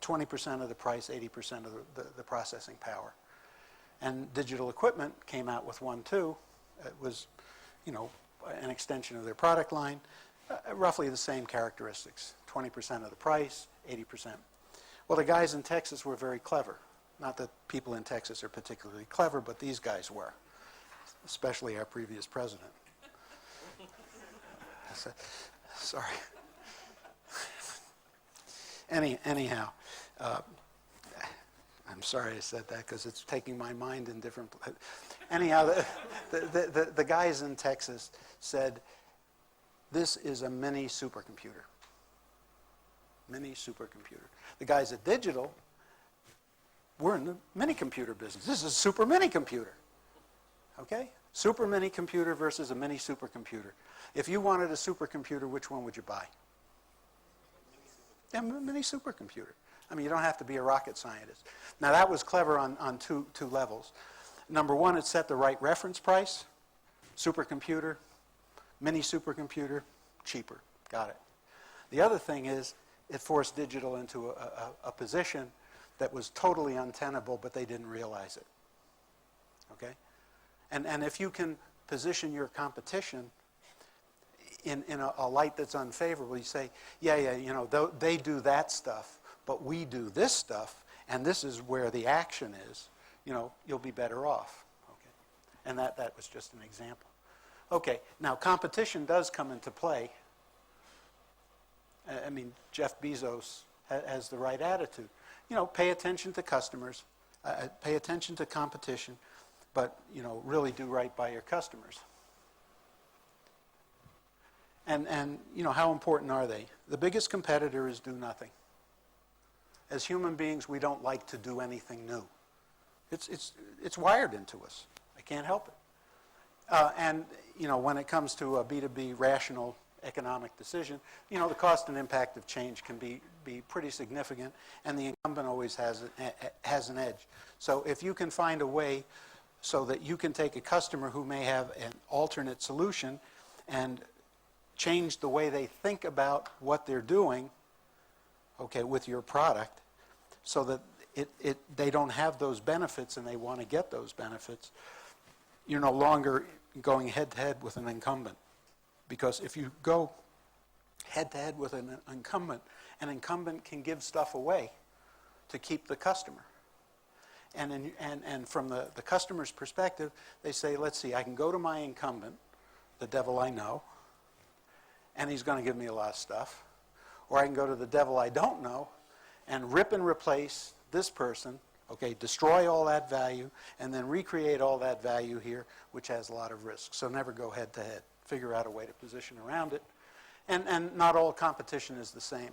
20% of the price, 80% of the processing power. And Digital Equipment came out with one too. It was, you know, an extension of their product line, roughly the same characteristics, 20% of the price, 80%. Well, the guys in Texas were very clever. Not that people in Texas are particularly clever, but these guys were, especially our previous president. Sorry. Anyhow, I'm sorry I said that because it's taking my mind in different places. Anyhow, the guys in Texas said, this is a mini supercomputer. Mini supercomputer. The guys at Digital were in the mini computer business. This is a super mini computer. Okay? Super mini computer versus a mini supercomputer. If you wanted a supercomputer, which one would you buy? Yeah, mini supercomputer. I mean, you don't have to be a rocket scientist. Now, that was clever on two levels. Number one, it set the right reference price. Supercomputer, mini supercomputer, cheaper. Got it. The other thing is, it forced Digital into a position that was totally untenable, but they didn't realize it. Okay? And if you can position your competition in a light that's unfavorable, you say, yeah, you know, they do that stuff, but we do this stuff, and this is where the action is, you know, you'll be better off. Okay? And that was just an example. Okay, now competition does come into play. I mean, Jeff Bezos has the right attitude. You know, pay attention to customers, pay attention to competition, but, you know, really do right by your customers. And you know, how important are they? The biggest competitor is do nothing. As human beings, we don't like to do anything new. It's wired into us. I can't help it. And, you know, when it comes to a B2B rational economic decision, you know, the cost and impact of change can be pretty significant, and the incumbent always has an edge. So if you can find a way so that you can take a customer who may have an alternate solution and change the way they think about what they're doing, okay, with your product, so that they don't have those benefits and they want to get those benefits, you're no longer going head-to-head with an incumbent. Because if you go head-to-head with an incumbent can give stuff away to keep the customer. And from the customer's perspective, they say, let's see, I can go to my incumbent, the devil I know, and he's going to give me a lot of stuff. Or I can go to the devil I don't know and rip and replace this person, okay, destroy all that value, and then recreate all that value here, which has a lot of risk. So never go head-to-head. Figure out a way to position around it. And not all competition is the same.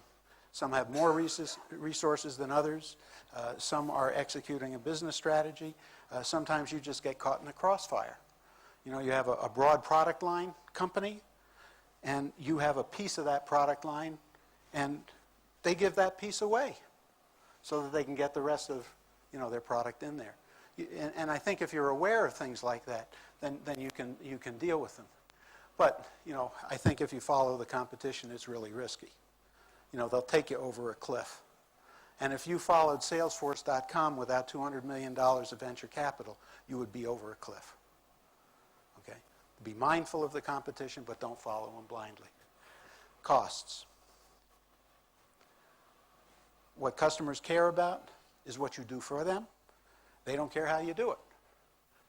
Some have more resources than others. Some are executing a business strategy. Sometimes you just get caught in a crossfire. You know, you have a broad product line company, and you have a piece of that product line, and they give that piece away so that they can get the rest of, you know, their product in there. And I think if you're aware of things like that, then you can deal with them. But, you know, I think if you follow the competition, it's really risky. You know, they'll take you over a cliff. And if you followed Salesforce.com without $200 million of venture capital, you would be over a cliff. Okay? Be mindful of the competition, but don't follow them blindly. Costs. What customers care about is what you do for them. They don't care how you do it.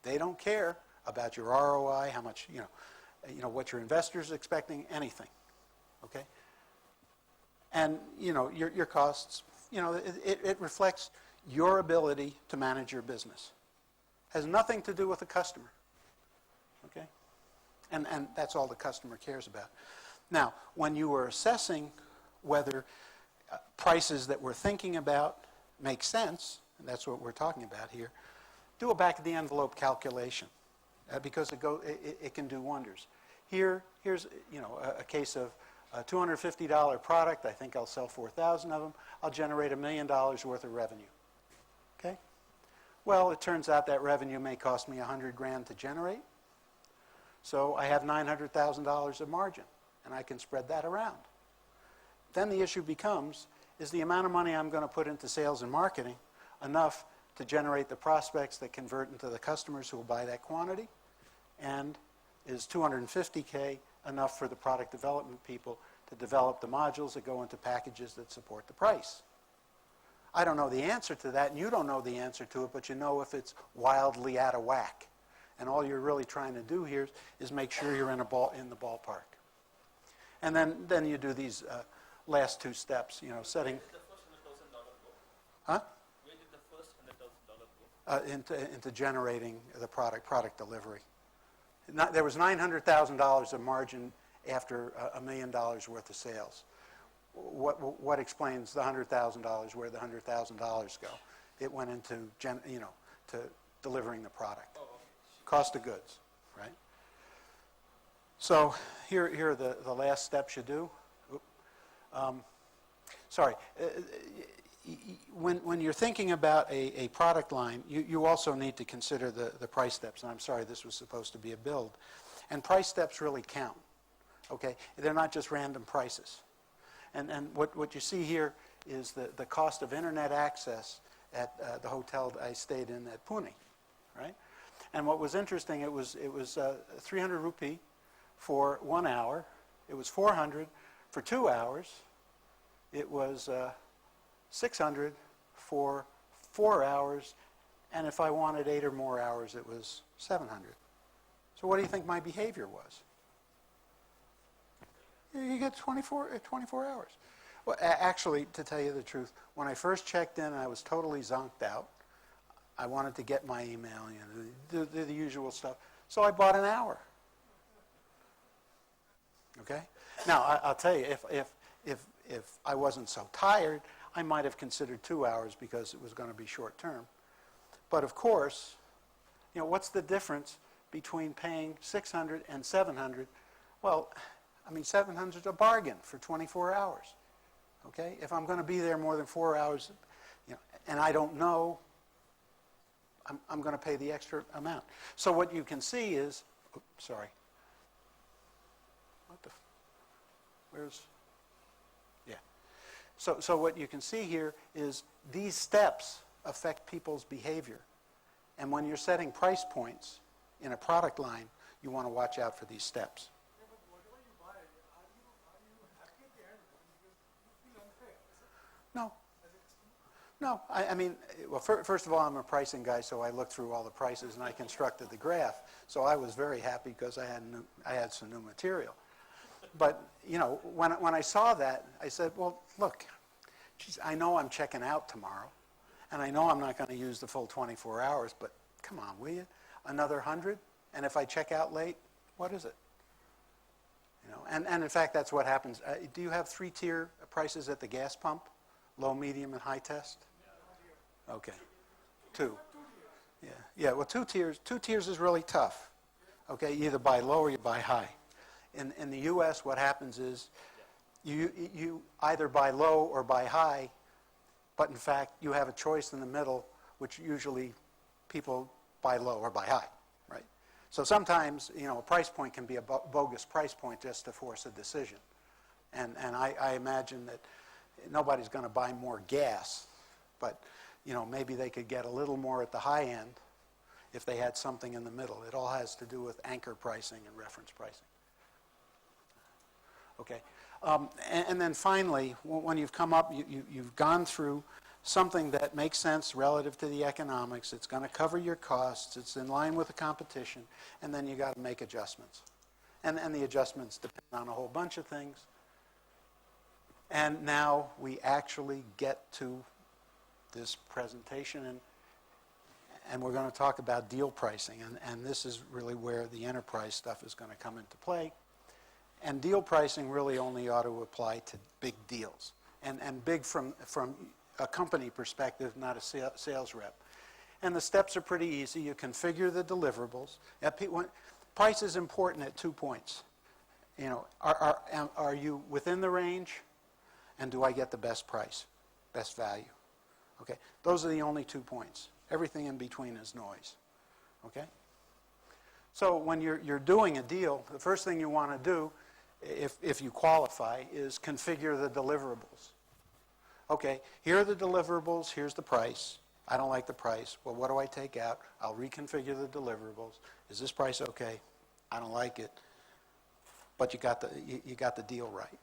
They don't care about your ROI, how much, you know, what your investors are expecting, anything. Okay? And, your costs, it reflects your ability to manage your business. Has nothing to do with the customer, okay? And that's all the customer cares about. Now, when you were assessing whether prices that we're thinking about make sense, and that's what we're talking about here, do a back-of-the-envelope calculation because it can do wonders. Here's a case of a $250 product. I think I'll sell 4,000 of them. I'll generate $1 million worth of revenue. Okay? Well, it turns out that revenue may cost me $100,000 to generate. So I have $900,000 of margin, and I can spread that around. Then the issue becomes, is the amount of money I'm going to put into sales and marketing enough to generate the prospects that convert into the customers who will buy that quantity? And is $250K enough for the product development people to develop the modules that go into packages that support the price? I don't know the answer to that, and you don't know the answer to it, but you know if it's wildly out of whack. And all you're really trying to do here is make sure you're in the ballpark. And then you do these last two steps, setting. Where did the first $100,000 go? Huh? Where did the first $100,000 go? Into generating the product delivery. There was $900,000 of margin after $1 million worth of sales. What explains the $100,000 where the $100,000 go? It went into to delivering the product. Cost of goods, right? So here are the last steps you do. When you're thinking about a product line, you also need to consider the price steps. And I'm sorry, this was supposed to be a build. And price steps really count, okay? They're not just random prices. And what you see here is the cost of internet access at the hotel I stayed in at Pune, right? And what was interesting, it was 300 rupee for 1 hour. It was 400 for 2 hours. It was 600 for 4 hours. And if I wanted 8 or more hours, it was 700. So what do you think my behavior was? You get 24 hours. Well, actually, to tell you the truth, when I first checked in, I was totally zonked out. I wanted to get my email, the usual stuff. So I bought an hour. Okay? Now, I'll tell you, if I wasn't so tired, I might have considered 2 hours because it was going to be short term. But of course, what's the difference between paying 600 and 700? Well, 700 is a bargain for 24 hours. Okay? If I'm going to be there more than 4 hours, and I don't know, I'm going to pay the extra amount. So what you can see is, So what you can see here is these steps affect people's behavior. And when you're setting price points in a product line, you want to watch out for these steps. No, well, first of all, I'm a pricing guy, so I looked through all the prices and I constructed the graph. So I was very happy because I had some new material. But, when I saw that, I said, well, look, geez, I know I'm checking out tomorrow, and I know I'm not going to use the full 24 hours, but come on, will you? Another 100? And if I check out late, what is it? And in fact, that's what happens. Do you have 3-tier prices at the gas pump? Low, medium, and high test? Okay. 2. Yeah. Well, 2 tiers. 2 tiers is really tough. Okay, you either buy low or you buy high. In the U.S., what happens is you either buy low or buy high, but in fact, you have a choice in the middle, which usually people buy low or buy high, right? So sometimes, a price point can be a bogus price point just to force a decision. And I imagine that nobody's going to buy more gas, but maybe they could get a little more at the high end if they had something in the middle. It all has to do with anchor pricing and reference pricing. Okay, and then finally, when you've come up, you've gone through something that makes sense relative to the economics. It's going to cover your costs. It's in line with the competition, and then you got to make adjustments. And the adjustments depend on a whole bunch of things. And now we actually get to this presentation, and we're going to talk about deal pricing, and this is really where the enterprise stuff is going to come into play. And deal pricing really only ought to apply to big deals, and big from a company perspective, not a sales rep. And the steps are pretty easy. You configure the deliverables. Price is important at 2 points. You know, are you within the range, and do I get the best price, best value? Okay, those are the only 2 points. Everything in between is noise. Okay? So when you're doing a deal, the first thing you want to do, if you qualify, is configure the deliverables. Okay, here are the deliverables, here's the price. I don't like the price. Well, what do I take out? I'll reconfigure the deliverables. Is this price okay? I don't like it. But you got the deal right.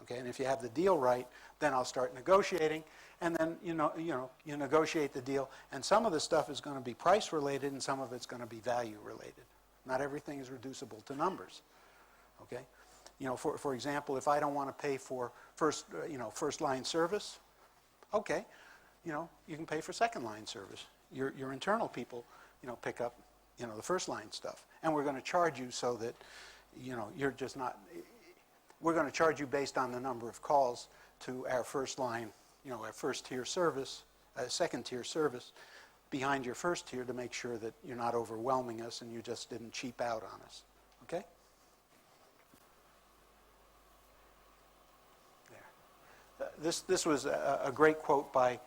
Okay, and if you have the deal right, then I'll start negotiating, and then you negotiate the deal, and some of the stuff is going to be price related, and some of it's going to be value related. Not everything is reducible to numbers. Okay, for example, if I don't want to pay for first line service, okay, you can pay for second line service. Your internal people, pick up, the first line stuff, and we're going to charge you so that, you're just not. We're going to charge you based on the number of calls to our first line, our first tier service, second tier service, behind your first tier to make sure that you're not overwhelming us and you just didn't cheap out on us. Okay? There. This was a great quote by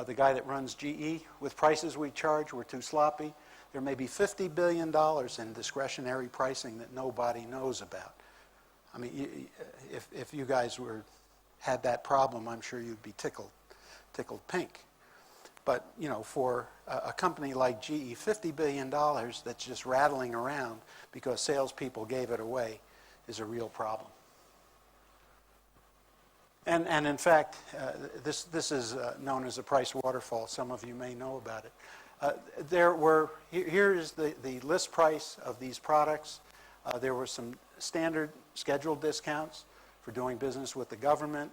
the guy that runs GE. With prices we charge, we're too sloppy. There may be $50 billion in discretionary pricing that nobody knows about. I mean, if you guys had that problem, I'm sure you'd be tickled pink. But, for a company like GE, $50 billion that's just rattling around because salespeople gave it away is a real problem. And in fact, this is known as a price waterfall. Some of you may know about it. Here is the list price of these products. There were some standard scheduled discounts for doing business with the government,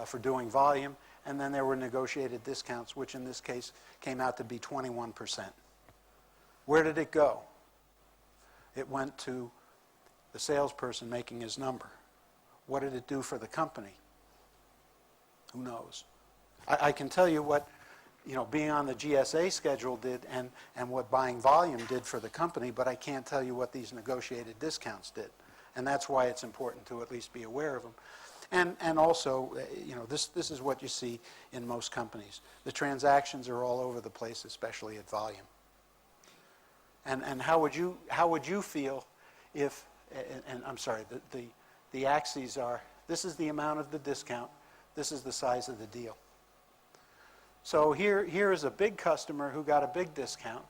for doing volume, and then there were negotiated discounts, which in this case came out to be 21%. Where did it go? It went to the salesperson making his number. What did it do for the company? Who knows? I can tell you what being on the GSA schedule did and what buying volume did for the company, but I can't tell you what these negotiated discounts did. And that's why it's important to at least be aware of them. And also, this is what you see in most companies. The transactions are all over the place, especially at volume. And how would you feel if, and I'm sorry, the axes are, this is the amount of the discount, this is the size of the deal. So here is a big customer who got a big discount,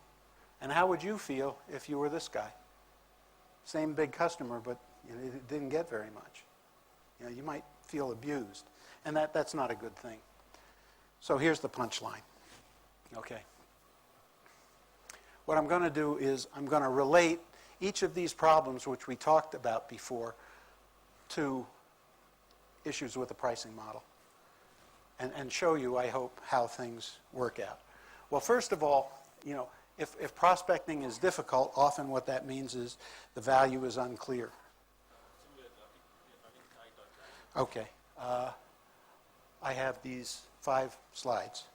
and how would you feel if you were this guy? Same big customer, but it didn't get very much. You might feel abused, and that's not a good thing. So here's the punchline. Okay. What I'm going to do is I'm going to relate each of these problems, which we talked about before, to issues with the pricing model. And show you, I hope, how things work out. Well, first of all, if prospecting is difficult, often what that means is the value is unclear. Okay. I have these 5 slides.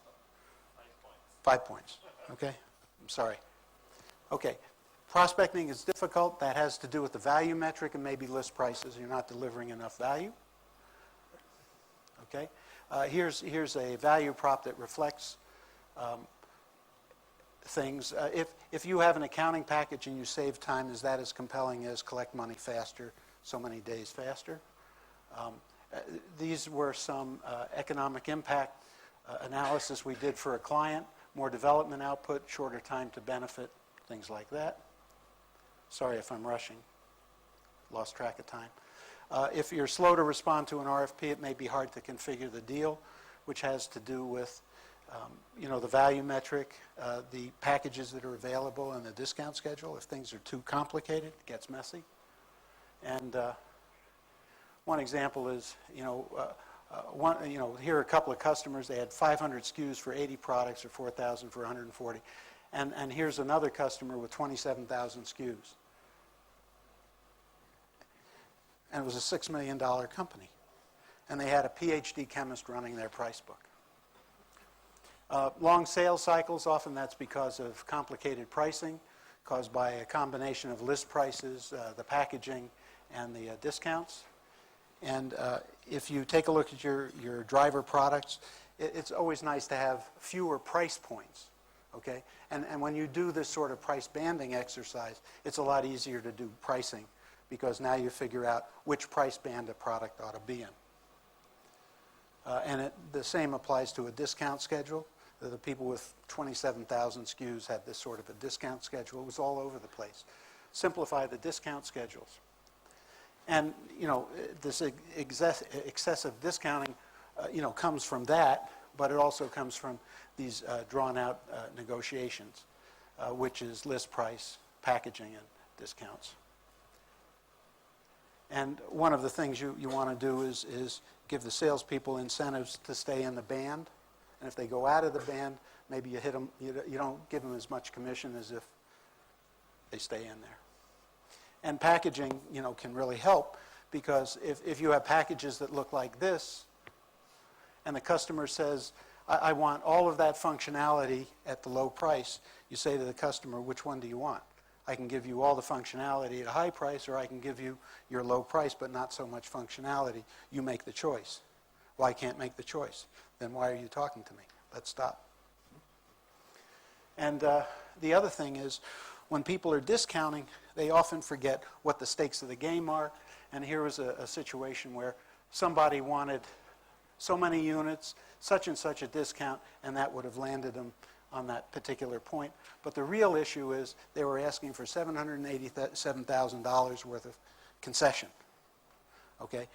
5 points. Okay? I'm sorry. Okay. Prospecting is difficult. That has to do with the value metric and maybe list prices. You're not delivering enough value. Okay? Here's a value prop that reflects things. If you have an accounting package and you save time, is that as compelling as collect money faster, so many days faster? These were some economic impact analysis we did for a client. More development output, shorter time to benefit, things like that. Sorry if I'm rushing. Lost track of time. If you're slow to respond to an RFP, it may be hard to configure the deal, which has to do with the value metric, the packages that are available, and the discount schedule. If things are too complicated, it gets messy. And one example is, Here are a couple of customers. They had 500 SKUs for 80 products or 4,000 for 140. And here's another customer with 27,000 SKUs. And it was a $6 million company. And they had a PhD chemist running their price book. Long sales cycles, often that's because of complicated pricing caused by a combination of list prices, the packaging, and the discounts. And if you take a look at your driver products, it's always nice to have fewer price points, okay? And when you do this sort of price banding exercise, it's a lot easier to do pricing because now you figure out which price band a product ought to be in. And the same applies to a discount schedule. The people with 27,000 SKUs had this sort of a discount schedule. It was all over the place. Simplify the discount schedules. And, this excessive discounting, comes from that, but it also comes from these drawn-out negotiations, which is list price, packaging, and discounts. And one of the things you want to do is give the salespeople incentives to stay in the band. And if they go out of the band, maybe you hit them. You don't give them as much commission as if they stay in there. And packaging, can really help because if you have packages that look like this, and the customer says, I want all of that functionality at the low price, you say to the customer, which one do you want? I can give you all the functionality at a high price, or I can give you your low price but not so much functionality. You make the choice. Well, I can't make the choice. Then why are you talking to me? Let's stop. And the other thing is, when people are discounting, they often forget what the stakes of the game are. And here was a situation where somebody wanted so many units, such and such a discount, and that would have landed them on that particular point. But the real issue is they were asking for $787,000 worth of concession. Okay?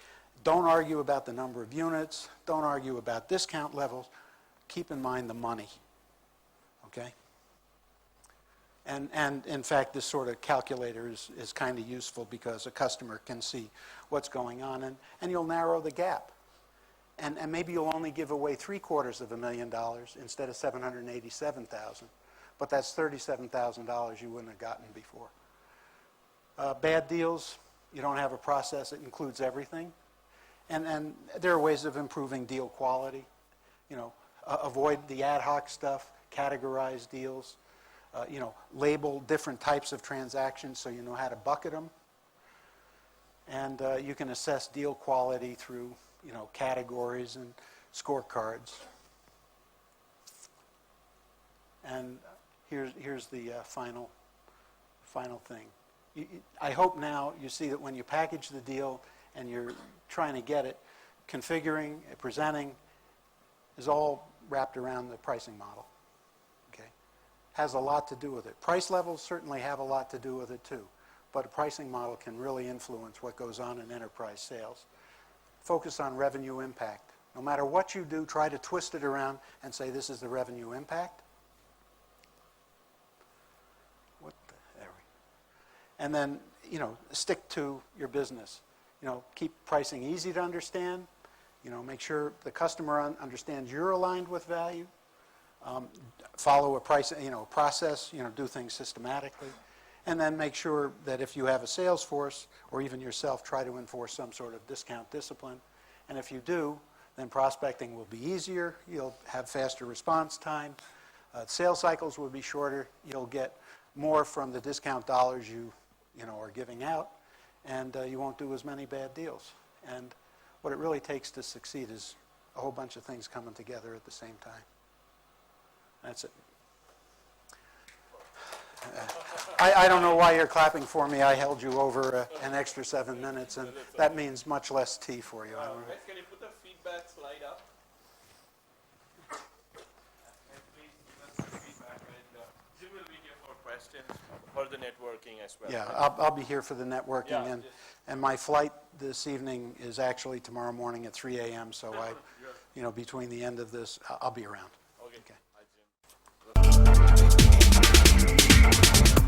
Don't argue about the number of units. Don't argue about discount levels. Keep in mind the money. Okay? And in fact, this sort of calculator is kind of useful because a customer can see what's going on, and you'll narrow the gap. And maybe you'll only give away $750,000 instead of $787,000, but that's $37,000 you wouldn't have gotten before. Bad deals, you don't have a process that includes everything. And there are ways of improving deal quality. Avoid the ad hoc stuff, categorize deals, label different types of transactions so you know how to bucket them. And you can assess deal quality through, categories and scorecards. And here's the final thing. I hope now you see that when you package the deal and you're trying to get it, configuring, presenting is all wrapped around the pricing model. Okay? Has a lot to do with it. Price levels certainly have a lot to do with it too, but a pricing model can really influence what goes on in enterprise sales. Focus on revenue impact. No matter what you do, try to twist it around and say this is the revenue impact. There we go. And then, stick to your business. Keep pricing easy to understand. Make sure the customer understands you're aligned with value. Follow a process. Do things systematically, and then make sure that if you have a sales force or even yourself, try to enforce some sort of discount discipline. And if you do, then prospecting will be easier. You'll have faster response time. Sales cycles will be shorter. You'll get more from the discount dollars you are giving out. And you won't do as many bad deals. And what it really takes to succeed is a whole bunch of things coming together at the same time. That's it. I don't know why you're clapping for me. I held you over an extra 7 minutes, and that means much less tea for you. Guys, can you put the feedback slide up? Please give us some feedback, and Jim will be here for questions for the networking as well. Yeah, right? I'll be here for the networking, Yeah, and my flight this evening is actually tomorrow morning at 3 a.m., so between the end of this, I'll be around. Okay. Okay. Hi, Jim.